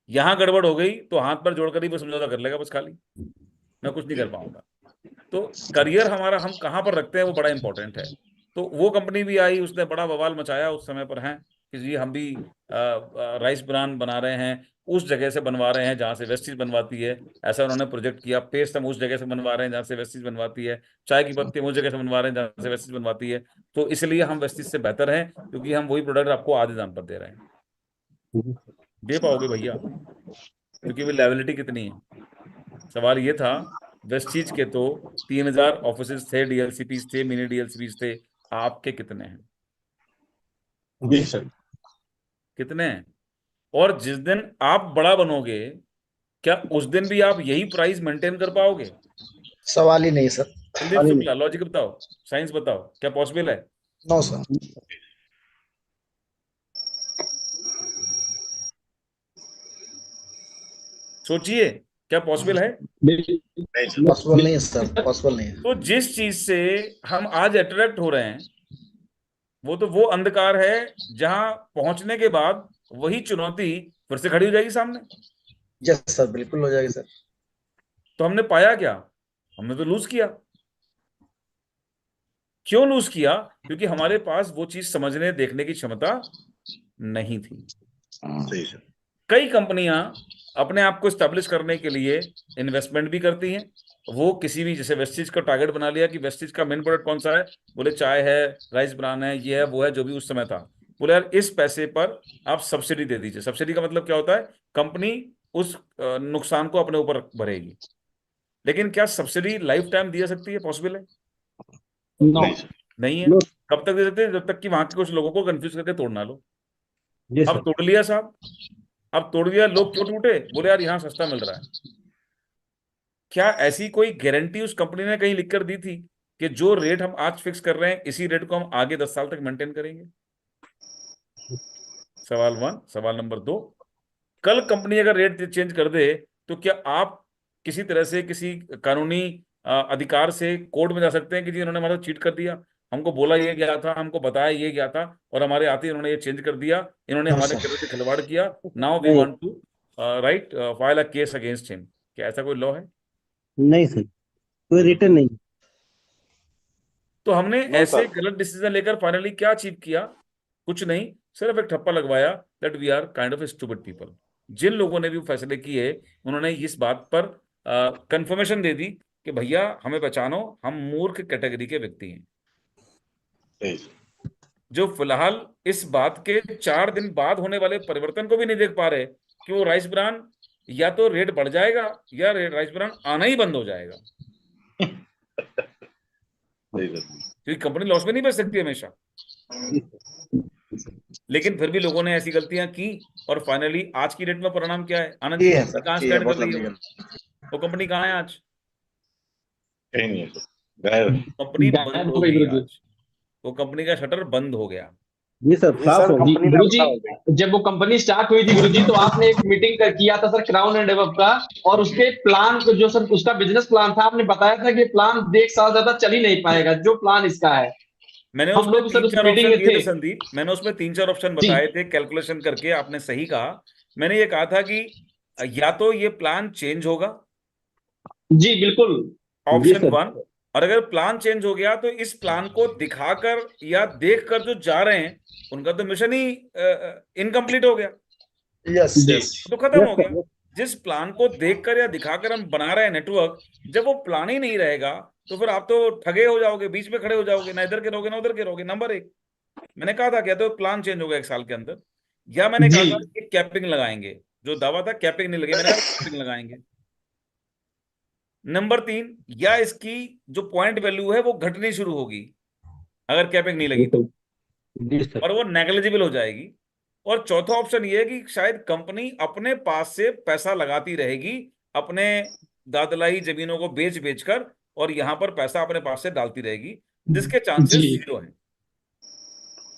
यहां गड़बड़ हो गई तो हाथ पर जोड़कर ही वो समझौता कर लेगा बस, खाली मैं कुछ नहीं कर पाऊंगा। तो करियर हमारा हम कहाँ पर रखते हैं वो बड़ा इंपॉर्टेंट है। तो वो कंपनी भी आई, उसने बड़ा बवाल मचाया उस समय पर, है कि जी हम भी राइस ब्रान बना रहे हैं, उस जगह से बनवा रहे हैं जहाँ से वेस्टीज बनवाती है। ऐसा उन्होंने प्रोजेक्ट किया। पेस्ट हम उस जगह से बनवा रहे हैं जहाँ से वेस्टीज बनवाती है। चाय की पत्ती हम उस जगह से बनवा रहे हैं जहाँ से वेस्टीज बनवाती है। तो इसलिए हम वेस्टीज से बेहतर हैं, क्योंकि हम वही प्रोडक्ट आपको आधे दाम पर दे रहे हैं। दे पाओगे भैया? क्योंकि भी लायबिलिटी कितनी है? सवाल ये था, वेस्टीज के तो 3,000 ऑफिस थे, DLCPs थे, मिनी DLCPs थे। आपके कितने हैं? जी सर। कितने हैं? और जिस दिन आप बड़ा बनोगे, क्या उस दिन भी आप यही प्राइस मेंटेन कर पाओगे? सवाल ही नहीं सर। कुलदीप शुक्ला, लॉजिक बताओ, साइंस बताओ, क्या पॉसिबल है? No sir. सोचिए, क्या पॉसिबल है? नहीं सर। पॉसिबल नहीं है सर, पॉसिबल नहीं है। तो जिस चीज से हम आज अट्रैक्ट हो रहे हैं, वो तो वो अंधकार है जहां पहुंचने के बाद वही चुनौती फिर से खड़ी हो जाएगी सामने। यस सर, बिल्कुल हो जाएगी सर। तो हमने पाया क्या? हमने तो लूज किया। क्यों लूज किया? क्योंकि हमारे पास वो चीज समझने देखने की क्षमता नहीं थी। सही सर। कई कंपनियां अपने आप को स्टैब्लिश करने के लिए इन्वेस्टमेंट भी करती हैं। वो किसी भी, जैसे वेस्टीज का टारगेट बना लिया कि वेस्टीज का मेन प्रोडक्ट कौन सा है, बोले चाय है, राइस ब्रान है, ये है वो है, जो भी उस समय था। बोले यार इस पैसे पर आप सब्सिडी दे दीजिए। सब्सिडी का मतलब क्या होता है? कंपनी उस नुकसान को अपने ऊपर भरेगी। लेकिन क्या सब्सिडी लाइफ टाइम दी जा सकती है? पॉसिबल है? नो। नहीं सर। नहीं है। नो। कब तक दे सकते हैं? जब तक कि वहां के कुछ लोगों को कंफ्यूज करके तोड़ना लो। जी अब सर। तोड़ लिया साहब, अब तोड़ दिया, लोग क्यों टूटे? बोले यार यहाँ सस्ता मिल रहा है। क्या ऐसी कोई गारंटी उस कंपनी ने कहीं लिख कर दी थी कि जो रेट हम आज फिक्स कर रहे हैं इसी रेट को हम आगे 10 साल तक मेंटेन करेंगे? सवाल वन। सवाल नंबर दो, कल कंपनी अगर रेट चेंज कर दे तो क्या आप किसी तरह से किसी कानूनी अधिकार से कोर्ट में जा सकते हैं कि जी इन्होंने हमारा चीट कर दिया, हमको बोला ये गया था, हमको बताया ये गया था, और हमारे आते ही इन्होंने ये चेंज कर दिया, इन्होंने नो हमारे सर। क्रेडिट से खिलवाड़ किया, नाउ वी नहीं। Want to write file a case against him? क्या ऐसा कोई लॉ है? नहीं सर, कोई रिटर्न नहीं। तो हमने नो ऐसे सर। गलत डिसीजन लेकर फाइनली क्या अचीव किया? कुछ नहीं, सिर्फ एक ठप्पा लगवाया that we are kind of stupid people. जिन लोगों ने भी फैसले किए उन्होंने इस बात पर कंफर्मेशन दे दी कि भैया हमें पहचानो, हम मूर्ख कैटेगरी के व्यक्ति हैं, नहीं सर। जो फिलहाल इस बात के 4 दिन बाद होने वाले परिवर्तन को भी नहीं देख पा रहे कि वो राइस ब्रान या तो रेट बढ़ जाएगा या राइस ब्रान आना ही बंद हो जाएगा, नहीं सर। क्योंकि कंपनी लॉस में नहीं बेच सकती हमेशा। लेकिन फिर भी लोगों ने ऐसी गलतियां की, और फाइनली आज की डेट में परिणाम क्या है? आनंद जी, की है कंपनी सर, कहाँ की है, स्टैंड कर बहुत रही है? लंबी गल। वो कंपनी कहाँ है आज? कहीं नहीं है सर, गायब है। कंपनी बंद गायब हो हो गई गई गुरुजी। आज, वो कंपनी का शटर बंद हो गया। जी सर, जी फ्लॉप सर, हो गई। कंपनी गुरुजी, लंबा हो गई। जब वो कंपनी स्टार्ट हुई थी गुरुजी, तो आपने एक मीटिंग किया था सर क्राउन एंड डेवलप का, और उसके प्लान को, जो सर उसका बिजनेस प्लान था, आपने बताया था कि प्लान 1 साल ज्यादा चल ही नहीं पाएगा जो प्लान इसका है। मैंने हम उसमें लोग सर तीन उस चार मीटिंग ऑप्शन में दिए थे। थे संदीप, मैंने उसमें 3 4 ऑप्शन जी बताए थे कैलकुलेशन करके। आपने सही कहा। मैंने ये कहा था कि या तो ये प्लान चेंज होगा, जी बिल्कुल। जी ऑप्शन सर। वन, और अगर प्लान चेंज हो गया तो इस प्लान को दिखाकर या देखकर जो जा रहे हैं उनका तो मिशन ही इनकम्प्लीट हो गया, यस जी यस। तो खत्म यस हो गया। सर। जिस प्लान को देखकर या दिखाकर हम बना रहे हैं नेटवर्क, जब वो प्लान ही नहीं रहेगा तो फिर आप तो ठगे हो जाओगे, बीच में खड़े हो जाओगे, ना इधर के रहोगे ना उधर के रहोगे। नंबर एक, मैंने कहा था क्या, तो प्लान चेंज होगा 1 साल के अंदर, या मैंने कहा जी था कि कैपिंग लगाएंगे। जो दावा था कैपिंग नहीं लगी, मैंने कहा कैपिंग लगाएंगे। नंबर तीन, या इसकी जो पॉइंट वैल्यू है वो घटनी शुरू होगी अगर कैपिंग नहीं लगी जी तो, सर। जी सर। और वो नेग्लिजिबल हो जाएगी। और चौथा ऑप्शन ये है कि शायद कंपनी अपने पास से पैसा लगाती रहेगी, अपने दादलाई जमीनों को बेच बेच कर, और यहां पर पैसा अपने पास से डालती रहेगी, जिसके चांसेस जी 0 हैं।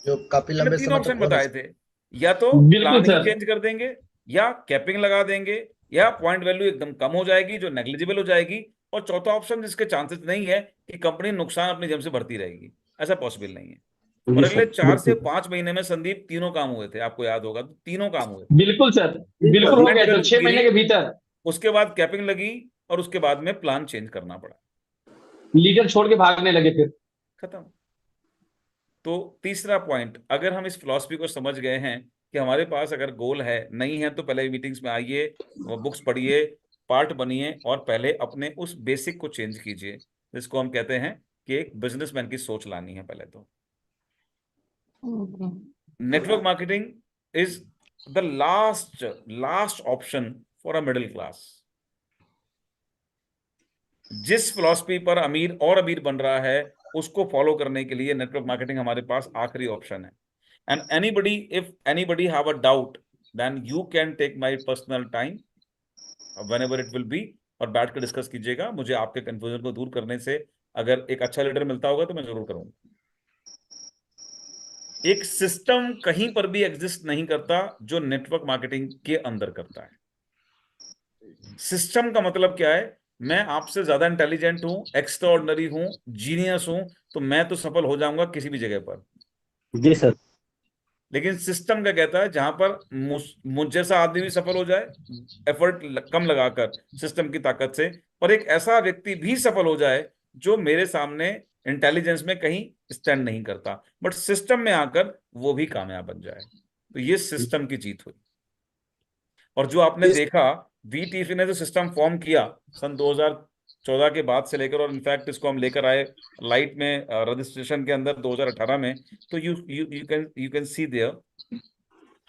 जो काफी मैंने लंबे तीन समय ऑप्शन तक हो नहीं बताए थे, सकता। या तो बिल्कुल प्लान ही सर। चेंज कर देंगे, या कैपिंग लगा देंगे, या पॉइंट वैल्यू एकदम कम हो जाएगी जो नेग्लिजिबल हो जाएगी, और चौथा ऑप्शन जिसके चांसेस नहीं है कि कंपनी नुकसान अपनी जेब से भरती रहेगी। ऐसा पॉसिबल नहीं है। और जी अगले सर, 4 से 5 महीने में संदीप तीनों काम हुए थे, आपको याद होगा तो तीनों काम हुए थे। बिल्कुल सर। जी सर। बिल्कुल हो पॉइंट गया, तो वैल्यू 6 महीने गिरी, के भीतर उसके बाद कैपिंग लगी, और उसके बाद में प्लान चेंज करना पड़ा। लीडर छोड़ के भागने लगे फिर। खत्म। तो तीसरा पॉइंट, अगर हम इस फिलॉसफी को समझ गए हैं कि हमारे पास अगर गोल है, नहीं है तो पहले मीटिंग्स में आइए, वो बुक्स पढ़िए, पार्ट बनिए, और पहले अपने उस बेसिक को चेंज कीजिए, जिसको हम कहते हैं कि एक बिजनेसमैन की सोच लानी है पहले तो। Network marketing is the last last option for a middle class. जिस फिलॉसफी पर अमीर और अमीर बन रहा है उसको फॉलो करने के लिए नेटवर्क मार्केटिंग हमारे पास आखिरी ऑप्शन है। And anybody, if anybody have a doubt, then you can take my personal time whenever it will be, और बैठ कर डिस्कस कीजिएगा। मुझे आपके कंफ्यूजन को दूर करने से अगर एक अच्छा लीडर मिलता होगा तो मैं जरूर करूंगा। एक सिस्टम कहीं पर भी एग्जिस्ट नहीं करता जो नेटवर्क मार्केटिंग के अंदर करता है। सिस्टम का मतलब क्या है? मैं आपसे ज्यादा इंटेलिजेंट हूं, एक्स्ट्रा ऑर्डिनरी हूं, जीनियस हूं, तो मैं तो सफल हो जाऊंगा किसी भी जगह पर। जी सर। लेकिन सिस्टम क्या कहता है? जहां पर मुझ जैसा आदमी भी सफल हो जाए, एफर्ट कम लगाकर सिस्टम की ताकत से, और एक ऐसा व्यक्ति भी सफल हो जाए जो मेरे सामने इंटेलिजेंस में कहीं स्टैंड नहीं करता, बट सिस्टम में आकर वो भी कामयाब बन जाए। तो ये सिस्टम की जीत हुई। और जो आपने इस देखा, वीटीसी ने जो सिस्टम फॉर्म किया सन 2014 के बाद से लेकर, और इनफैक्ट इसको हम लेकर आए लाइट में रजिस्ट्रेशन के अंदर 2018 में, तो you you you can see there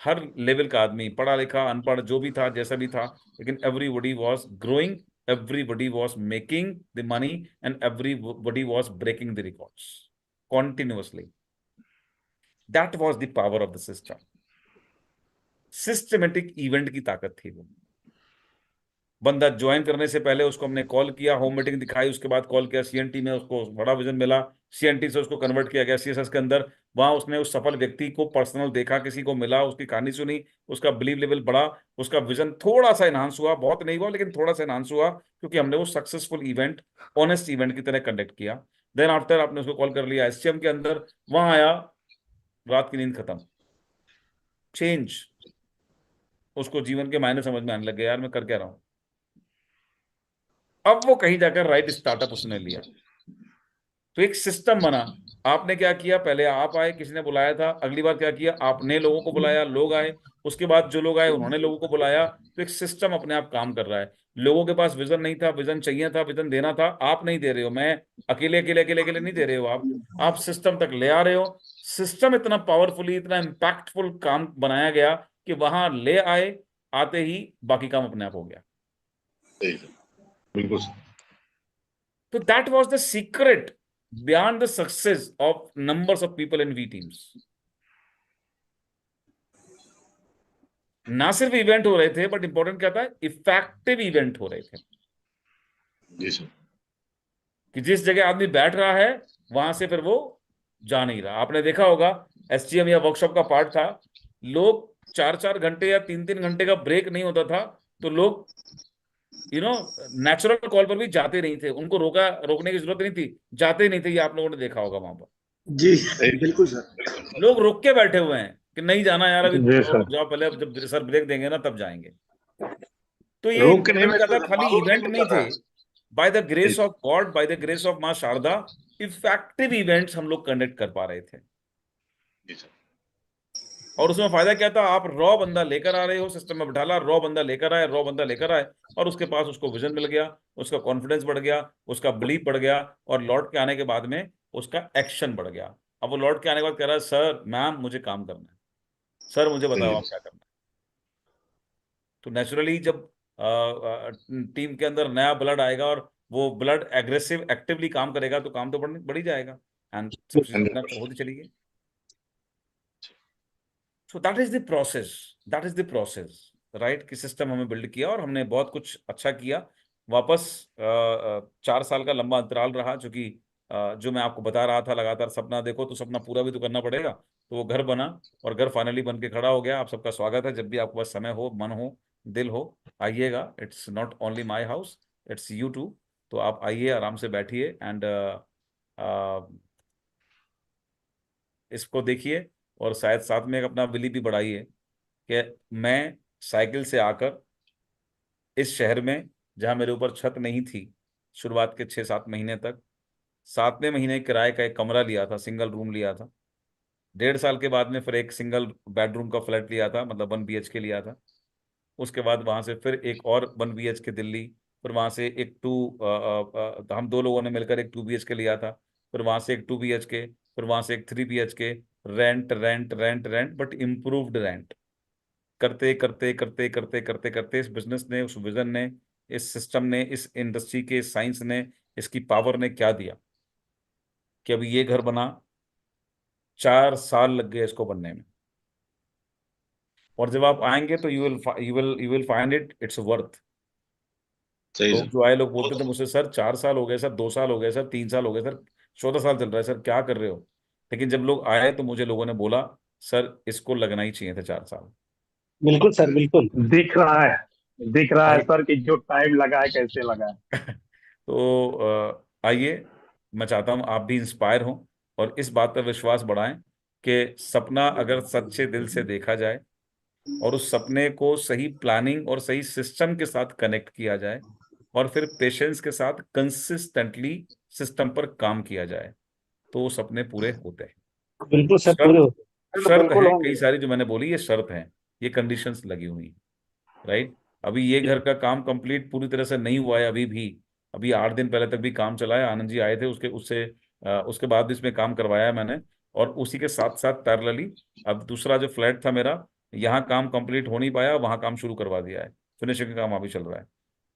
हर लेवल का आदमी, पढ़ा लिखा अनपढ़ जो भी था, जैसा भी था, लेकिन everybody was growing, everybody was making the money, and everybody was breaking the records continuously. That was the power of the system. Systematic event की ताकत थी वो। बंदा ज्वाइन करने से पहले उसको हमने कॉल किया, होम मीटिंग दिखाई, उसके बाद कॉल किया सीएनटी में, उसको बड़ा विजन मिला, सीएनटी से उसको कन्वर्ट किया गया सीएसएस के अंदर। वहां उसने उस सफल व्यक्ति को पर्सनल देखा, किसी को मिला, उसकी कहानी सुनी, उसका बिलीव लेवल बढ़ा, उसका विजन थोड़ा सा एनहांस हुआ, बहुत नहीं हुआ लेकिन थोड़ा सा एनहांस हुआ, क्योंकि हमने वो सक्सेसफुल इवेंट ऑनेस्ट इवेंट की तरह कंडक्ट किया। देन आफ्टर आपने उसको कॉल कर लिया एससीएम के अंदर, वहां आया, रात की नींद खत्म, चेंज, उसको जीवन के मायने समझ में आने लगे, यार मैं कर क्या रहा हूं। अब वो कहीं जाकर राइट स्टार्टअप उसने लिया, तो एक सिस्टम बना। आपने क्या किया, पहले आप आए, किसी ने बुलाया था, अगली बार क्या किया, आपने लोगों को बुलाया, लोग आए, उसके बाद जो लोग आए उन्होंने लोगों को बुलाया, तो एक सिस्टम अपने आप काम कर रहा है। लोगों के पास विजन नहीं था, विजन चाहिए था, विजन देना था, आप नहीं दे रहे हो, मैं अकेले अकेले अकेले अकेले नहीं दे रहे हो, आप सिस्टम तक ले आ रहे हो। सिस्टम इतना पावरफुली, इतना इम्पैक्टफुल काम बनाया गया कि वहां ले आए, आते ही बाकी काम अपने आप हो गया। बिल्कुल। तो that was the secret beyond the success of numbers of people in V teams. ना सिर्फ इवेंट हो रहे थे, बट इंपॉर्टेंट क्या था, इफेक्टिव इवेंट हो रहे थे। जी सर। कि जिस जगह आदमी बैठ रहा है वहां से फिर वो जा नहीं रहा। आपने देखा होगा एसटीएम या वर्कशॉप का पार्ट था, लोग 4-4 घंटे या 3-3 घंटे का ब्रेक नहीं होता था, तो लोग नेचुरल कॉल पर भी जाते नहीं थे, उनको रोकने की जरूरत नहीं थी, जाते नहीं थे। ये आप लोगों ने देखा होगा वहां पर, जी बिल्कुल सर। लोग रोक के बैठे हुए हैं कि नहीं जाना यार, अभी जी सर। रुक जाओ, पहले अब जब सर ब्रेक देंगे ना तब जाएंगे। तो ये रोक के नहीं, इंपॉर्टेंट मैं क्या था, तो खाली माहौल इवेंट क्रिएट नहीं कर थे, रहा है। By the grace of God, by the grace of माँ शारदा, इफेक्टिव इवेंट्स हम लोग कंडक्ट कर पा रहे थे। जी सर। और उसमें फायदा क्या था, आप रॉ बंदा लेकर आ रहे हो, सिस्टम में बिठाला, रॉ बंदा लेकर आए, रॉ बंदा लेकर आए, और उसके पास उसको विजन मिल गया, उसका कॉन्फिडेंस बढ़ गया, उसका बिलीफ बढ़ गया, और लौट के आने के बाद में उसका एक्शन बढ़ गया। अब वो लौट के आने के बाद कह रहा है, सर मैम मुझे काम करना है, सर मुझे बताओ आप क्या करना है। तो नेचुरली जब टीम के अंदर नया ब्लड आएगा और वो ब्लड एग्रेसिव एक्टिवली काम करेगा, तो काम तो बढ़ ही जाएगा, एंड सब चीजें अपने आप होती चली गई। So that is the process, that is the process, right, कि सिस्टम हमें बिल्ड किया और हमने बहुत कुछ अच्छा किया। वापस 4 साल का लंबा अंतराल रहा, चूंकि जो मैं आपको बता रहा था, लगातार सपना देखो तो सपना पूरा भी तो करना पड़ेगा। तो वो घर बना और घर फाइनली बन के खड़ा हो गया। आप सबका स्वागत है, जब भी आपके पास समय हो, मन हो, दिल हो, आइएगा। It's not only my house, it's you too. तो आप आइए, आराम से बैठिए, एंड इसको देखिए, और शायद साथ में एक अपना बिलीव भी बढ़ाइए कि मैं साइकिल से आकर इस शहर में, जहां मेरे ऊपर छत नहीं थी शुरुआत के 6-7 महीने तक, 7वें महीने किराए का एक कमरा लिया था, सिंगल रूम लिया था। 1.5 साल के बाद में फिर एक सिंगल बेडरूम का फ्लैट लिया था, मतलब 1 BHK लिया था। उसके बाद वहां से फिर एक और 1 BHK दिल्ली, फिर वहां से एक हम 2 लोगों ने मिलकर एक 2 BHK लिया था, फिर वहां से एक 2 BHK, फिर वहां से एक 3 BHK। Rent rent rent rent, but improved rent, करते करते करते करते करते करते इस बिजनेस ने, उस विजन ने, इस सिस्टम ने, इस इंडस्ट्री के साइंस ने, इसकी पावर ने क्या दिया कि अभी ये घर बना, 4 साल लग गए इसको बनने में। और जब आप आएंगे तो you will find its worth. सही लोग सर। जो आए, लोग बोलते थे मुझसे, सर 4 साल हो गए सर, 2 साल हो गए सर, 3 साल हो गए सर, 14 साल चल रहा है सर, क्या कर रहे हो। लेकिन जब लोग आए तो मुझे लोगों ने बोला, सर इसको लगना ही चाहिए था 4 साल। बिल्कुल सर, बिल्कुल। दिख रहा है आई सर कि जो टाइम लगा है कैसे लगा है। तो आइए, मैं चाहता हूं आप भी इंस्पायर हों और इस बात पर विश्वास बढ़ाएं कि सपना अगर सच्चे दिल से देखा जाए और उस सपने को सही प्लानिंग और सही सिस्टम के साथ कनेक्ट किया जाए और फिर पेशेंस के साथ कंसिस्टेंटली सिस्टम पर काम किया जाए, तो वो सपने पूरे होते हैं। बिल्कुल सर, पूरे शर्त होते हैं। शर्त बिल्कुल है होंगे। कई सारी, जो मैंने बोली ये शर्त है, ये कंडीशंस लगी हुई हैं, राइट। अभी ये घर का काम कंप्लीट पूरी तरह से नहीं हुआ है अभी भी। अभी 8 दिन पहले तक भी काम चला है, आनंद जी आए थे, उसके बाद भी इसमें काम करवाया है मैंने। और उसी के साथ साथ पैरेलली अब दूसरा जो फ्लैट था मेरा, यहाँ काम कंप्लीट हो नहीं पाया, वहाँ काम शुरू करवा दिया है, फिनिशिंग का काम अभी चल रहा है।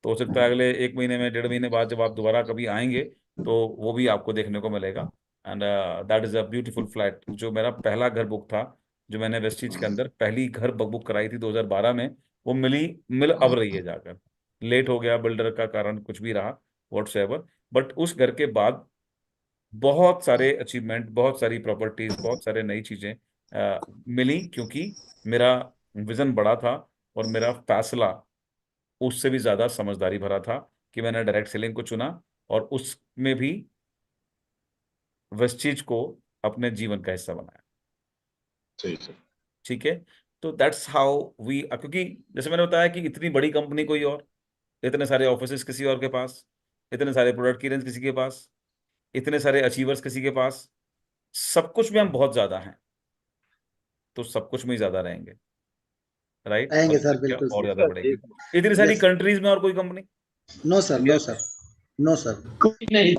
तो हो सकता है अगले 1 महीने में, 1.5 महीने बाद जब आप दोबारा कभी आएंगे तो वो भी आपको देखने को मिलेगा। And that is a beautiful flat. जो मेरा पहला घर बुक था, जो मैंने वेस्टिज के अंदर पहली घर बुक कराई थी 2012 में, वो मिल अब रही है जाकर। लेट हो गया, बिल्डर का कारण कुछ भी रहा, व्हाट्सएवर, बट उस घर के बाद बहुत सारे अचीवमेंट, बहुत सारी प्रॉपर्टीज, बहुत सारे नई चीजें मिली, क्योंकि मेरा विजन बड़ा था और मेरा फैसला उससे भी ज्यादा समझदारी भरा था कि मैंने डायरेक्ट सेलिंग को चुना और उसमें भी वेस्टीज को अपने जीवन का हिस्सा बनाया। सही सर। ठीक है, तो दैट्स हाउ वी, क्योंकि जैसे मैंने बताया कि इतनी बड़ी कंपनी कोई और, इतने सारे ऑफिसेस किसी और के पास, इतने सारे प्रोडक्ट की रेंज किसी के पास, इतने सारे अचीवर्स किसी के पास, सब कुछ में हम बहुत ज्यादा हैं, तो सब कुछ में ही ज्यादा रहेंगे, राइट? आएंगे और सर, क्या बिल्कुल और सर। ज्यादा बढ़ेगी। इतनी सारी यस। कंट्रीज में और कोई company. No sir, no sir, no sir. कोई नहीं।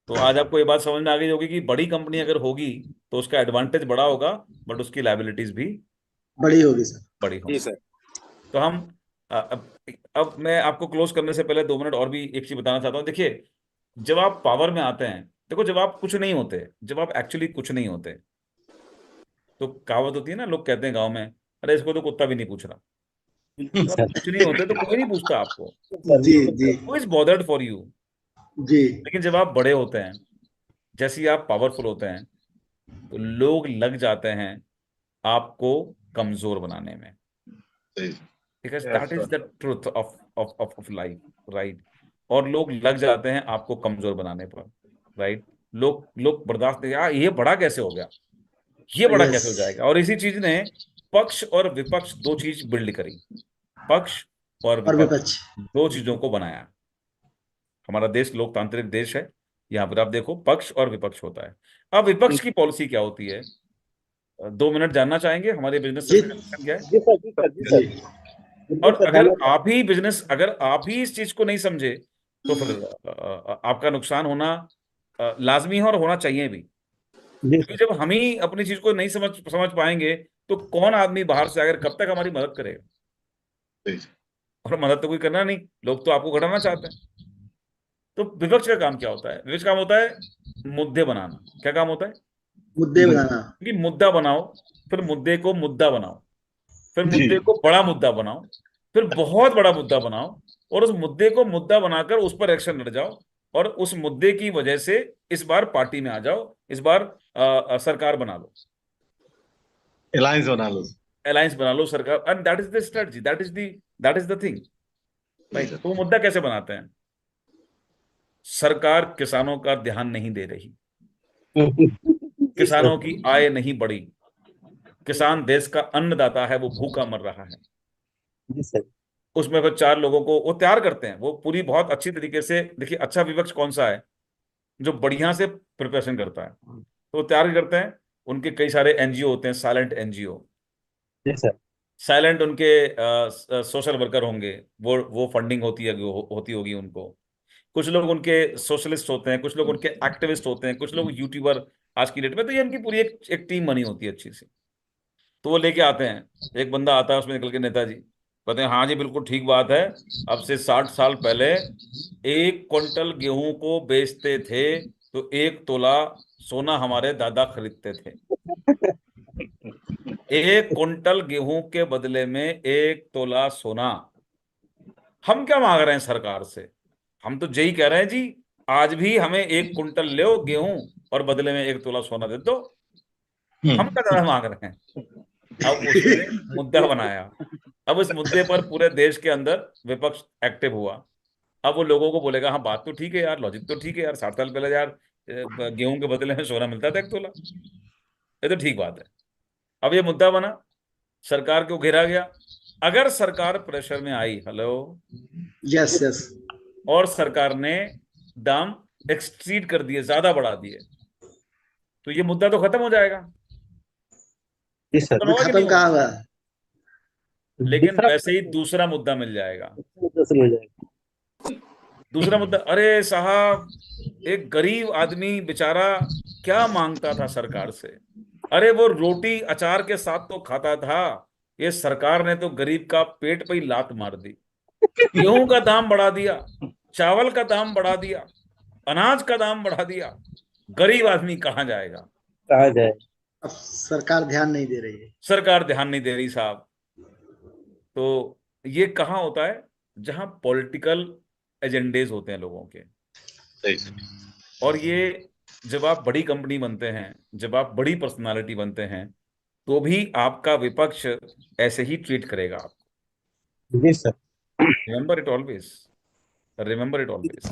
तो आज आपको ये बात समझ में आ गई होगी कि बड़ी कंपनी अगर होगी तो उसका एडवांटेज बड़ा होगा, बट उसकी लायबिलिटीज भी बड़ी होगी सर। बड़ी होगी। तो हम अब मैं आपको क्लोज करने से पहले 2 मिनट और भी एक चीज बताना चाहता हूँ। देखिए, जब आप पावर में आते हैं, देखो जब आप कुछ नहीं होते, जब आप एक्चुअली कुछ नहीं होते, तो कहावत होती है ना, लोग कहते हैं गांव में, अरे इसको तो कुत्ता भी नहीं पूछ रहा। जब आप सर, कुछ नहीं होते तो कोई नहीं पूछता आपको, जी जी who is bothered for you. जी। लेकिन जब आप बड़े होते हैं, जैसे ही आप पावरफुल होते हैं, तो लोग लग जाते हैं आपको कमजोर बनाने में, सही। Because yes that is sir. The truth of life, right? और लोग लग जाते हैं आपको कमजोर बनाने पर, राइट? लोग लोग बर्दाश्त नहीं, यार ये बड़ा कैसे हो गया, ये बड़ा यस। कैसे हो जाएगा। और इसी चीज ने पक्ष और विपक्ष दो चीज बिल्ड करी, पक्ष और और विपक्ष विपक्ष। दो चीजों को बनाया। हमारा देश लोकतांत्रिक देश है, यहाँ पर आप देखो पक्ष और विपक्ष होता है। अब विपक्ष की पॉलिसी क्या होती है? 2 मिनट जानना चाहेंगे हमारे बिजनेस जी सेक्टर का मिशन क्या है? जी सर, जी सर, जी जी। सर, बिल्कुल और सर, अगर आप ही इस चीज को नहीं समझे, तो फिर आपका नुकसान होना लाजमी है और होना चाहिए भी। जी क्योंकि सर, जब हम ही अपनी चीज को नहीं समझ पाएंगे, तो कौन आदमी बाहर से आकर कब तक हमारी मदद करेगा? सही। और मदद तो कोई करना नहीं, लोग तो आपको घटाना चाहते हैं। तो विपक्ष का काम क्या होता है? विपक्ष का काम होता है मुद्दे बनाना। क्या काम होता है? मुद्दे बनाना। कि मुद्दा बनाओ, फिर मुद्दे को मुद्दा बनाओ, फिर जी। मुद्दे को बड़ा मुद्दा बनाओ, फिर बहुत बड़ा मुद्दा बनाओ, और उस मुद्दे को मुद्दा बनाकर उस पर एक्शन लड़ जाओ, और उस मुद्दे की वजह से इस बार पार्टी में आ जाओ, इस बार सरकार बना लो, अलायंस बना लो। अलायंस बना लो, सरकार। And that is the strategy, that is the thing, जी राइट? सर। तो वो मुद्दा कैसे बनाते हैं? सरकार किसानों का ध्यान नहीं दे रही, जी सर, किसानों की आय नहीं बढ़ी, किसान देश का अन्नदाता है, वो भूखा मर रहा है। जी सर, उसमें फिर 4 लोगों को वो तैयार करते हैं, वो पूरी बहुत अच्छी तरीके से। देखिए, अच्छा विपक्ष कौन सा है? जो बढ़िया से प्रिपरेशन करता है, तो वो तैयार करते हैं। उनके कई सारे एनजीओ होते हैं, साइलेंट एनजीओ, जी सर, साइलेंट उनके सोशल वर्कर होंगे, वो फंडिंग होती होगी उनको। कुछ लोग उनके सोशलिस्ट होते हैं, कुछ लोग उनके एक्टिविस्ट होते हैं, कुछ लोग यूट्यूबर आज की डेट में। तो ये इनकी पूरी एक टीम बनी होती है अच्छी सी। तो वो लेके आते हैं, एक बंदा आता है उसमें निकल के, नेताजी कहते हैं, हाँ जी बिल्कुल ठीक बात है, अब से 60 साल पहले 1 क्विंटल गेहूं को बेचते थे तो 1 तोला सोना हमारे दादा खरीदते थे। 1 क्विंटल गेहूं के बदले में 1 तोला सोना। हम क्या मांग रहे हैं सरकार से? हम तो यही कह रहे हैं जी, आज भी हमें 1 क्विंटल लो गेहूं और बदले में 1 तोला सोना दे दो। हम क्या ज्यादा मांग रहे हैं? अब उसने मुद्दा बनाया। अब इस मुद्दे पर पूरे देश के अंदर विपक्ष एक्टिव हुआ। अब वो लोगों को बोलेगा, हाँ बात तो ठीक है यार, लॉजिक तो ठीक है यार, 60 साल पहले यार गेहूं के बदले में सोना मिलता था 1 तोला, ये तो ठीक बात है। अब ये मुद्दा बना, सरकार को घेरा गया। अगर सरकार प्रेशर में आई, हेलो, यस यस। और सरकार ने दाम एक्सट्रीट कर दिए, ज्यादा बढ़ा दिए, तो ये मुद्दा तो खत्म हो जाएगा। जी सर, खत्म ये होगा कि नहीं खत्म कहाँ होगा? हुआ? लेकिन दूसरा वैसे ही दूसरा मुद्दा मिल जाएगा। दूसरा हो जाएगा। दूसरा मुद्दा, अरे साहब, एक गरीब आदमी बेचारा क्या मांगता था सरकार से? अरे वो रोटी अचार के साथ तो खाता था, ये सरकार ने तो गरीब का पेट पे ही लात मार दी। गेहूं का दाम बढ़ा दिया, चावल का दाम बढ़ा दिया, अनाज का दाम बढ़ा दिया, गरीब आदमी कहाँ जाएगा? कहा जाए। अब सरकार ध्यान नहीं दे रही है। सरकार ध्यान नहीं दे रही साहब। तो ये कहाँ होता है? जहां पॉलिटिकल एजेंडेज होते हैं लोगों के। सही सर। और ये जब आप बड़ी कंपनी बनते हैं, जब आप बड़ी पर्सनालिटी बनते हैं, तो भी आपका विपक्ष ऐसे ही ट्रीट करेगा आपको। जी sir. Remember it always, remember it always.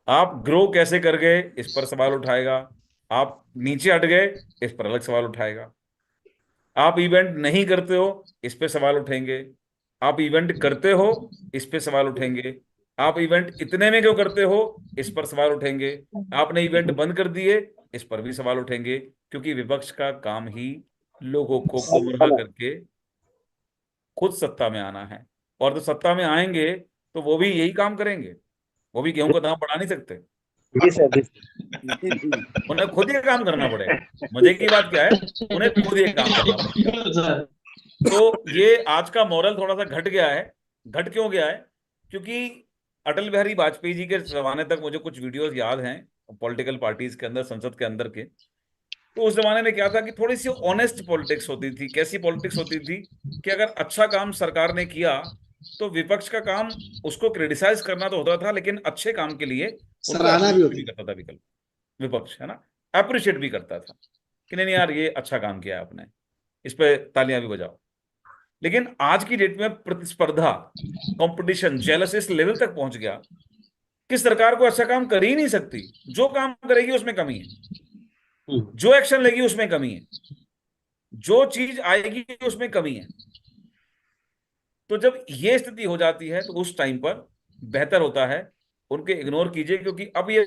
आप ग्रो कैसे कर गए इस पर सवाल उठाएगा, आप नीचे हट गए इस पर अलग सवाल उठाएगा, आप इवेंट नहीं करते हो इस पे सवाल उठेंगे, आप इवेंट करते हो इस पे सवाल उठेंगे, आप इवेंट इतने में क्यों करते हो इस पर सवाल उठेंगे, आपने इवेंट बंद कर दिए इस पर भी सवाल उठेंगे। क्योंकि विपक्ष का काम ही लोगों को गुमराह करके खुद सत्ता में आना है। और तो सत्ता में आएंगे तो वो भी यही काम करेंगे, वो भी गेहूं का दाम बढ़ा नहीं सकते, जी सर। जी सर। उन्हें खुद ये काम करना पड़ेगा। मजे की बात क्या है, उन्हें खुद ये काम करना पड़ेगा। तो ये आज का मॉरल थोड़ा सा घट गया है। घट क्यों गया है? क्योंकि अटल बिहारी वाजपेयी जी के जमाने तक मुझे कुछ वीडियोस याद हैं पॉलिटिकल पार्टीज के अंदर, संसद के अंदर के। तो उस जमाने में क्या था कि थोड़ी सी ऑनेस्ट पॉलिटिक्स होती थी। कैसी पॉलिटिक्स होती थी कि अगर अच्छा काम सरकार ने किया तो विपक्ष का काम उसको क्रिटिसाइज करना तो होता था, लेकिन अच्छे काम के लिए उनको सराहना भी appreciate होती भी थी। करता था विपक्ष, है ना, अप्रिशिएट भी करता था कि नहीं यार ये अच्छा काम किया है आपने, इस पे तालियां भी बजाओ। लेकिन आज की डेट में प्रतिस्पर्धा, कंपटीशन, जेलस इस लेवल तक पहुंच गया कि सरकार को अच्छा काम कर ही नहीं सकती। जो काम करेगी उसमें कमी है, जो एक्शन लेगी उसमें कमी है, जो चीज आएगी उसमें कमी है। तो जब ये स्थिति हो जाती है तो उस टाइम पर बेहतर होता है उनके इग्नोर कीजिए, क्योंकि अब ये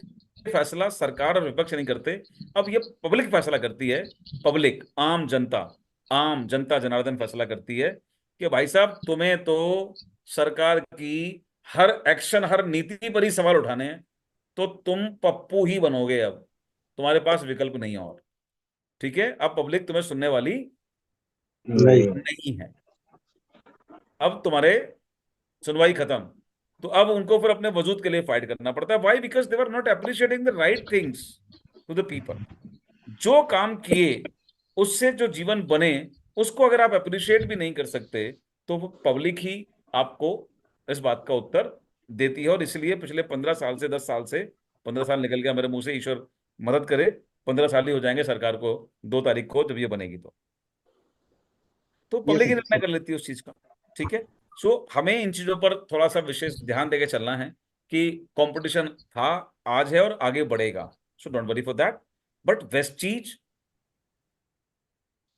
फैसला सरकार और विपक्ष नहीं करते, अब ये पब्लिक फैसला करती है। पब्लिक, आम जनता, आम जनता जनार्दन फैसला करती है कि भाई साहब तुम्हें तो सरकार की हर एक्शन, हर नीति पर ही सवाल उठाने हैं, तो तुम पप्पू ही बनोगे। अब तुम्हारे पास विकल्प नहीं है और, ठीक है? अब पब्लिक तुम्हें सुनने वाली नहीं है। अब तुम्हारे सुनवाई खत्म। तो अब उनको फिर अपने वजूद के लिए फाइट करना पड़ता है। Why? Because they were not appreciating the right things to the people. जो काम किए उससे जो जीवन बने उसको अगर आप अप्रिशिएट भी नहीं कर सकते तो पब्लिक ही आपको इस बात का उत्तर देती है। और इसलिए पिछले 15 साल से, 10 साल से, 15 साल निकल गया मेरे मुंह से, ईश्वर मदद करे 15 साल ही हो जाएंगे सरकार को 2 तारीख को जब ये बनेगी तो पब्लिक ही निर्णय कर लेती है उस चीज का, ठीक है? सो हमें इन चीजों पर थोड़ा सा विशेष ध्यान देके चलना है कि कंपटीशन था, आज है और आगे बढ़ेगा। So don't worry for that. But Vestige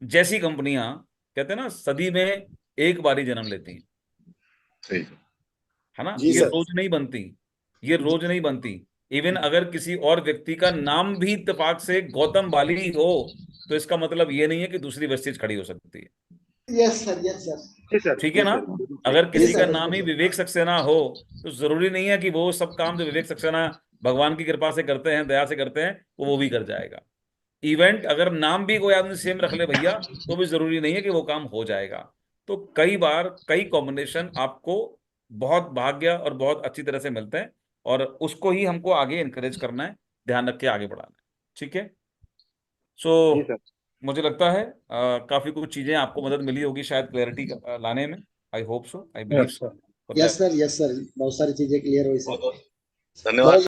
जैसी कंपनियां, कहते हैं ना, सदी में एक बार ही जन्म लेती हैं, सही है ना? जी ये सर। रोज नहीं बनती, ये रोज नहीं बनती। इवन अगर किसी और व्यक्ति का नाम भी इत्तेफाक से गौतम बाली हो तो इसका मतलब ये नहीं है कि दूसरी वेस्टीज खड़ी हो सकती है। Yes sir, yes sir. ठीक है ना? अगर जी किसी का सर, नाम ही बिल्कुल। विवेक सक्सेना हो तो जरूरी नहीं है कि वो सब काम जो विवेक सक्सेना भगवान की कृपा से करते हैं, दया से करते हैं, वो भी कर जाएगा। इवेंट अगर नाम भी कोई आदमी सेम रख ले भैया तो भी जरूरी नहीं है कि वो काम हो जाएगा। तो कई बार कई कॉम्बिनेशन आपको बहुत भाग्य और बहुत अच्छी तरह से मिलते हैं और उसको ही हमको आगे इनकरेज करना है, ध्यान रख के आगे बढ़ाना है, ठीक है? सो मुझे लगता है काफी कुछ चीजें आपको मदद मिली होगी शायद क्लैरिटी लाने में। I hope so, I believe so. Yes sir, yes sir, बहुत सारी चीजें क्लियर हुई सर। धन्यवाद।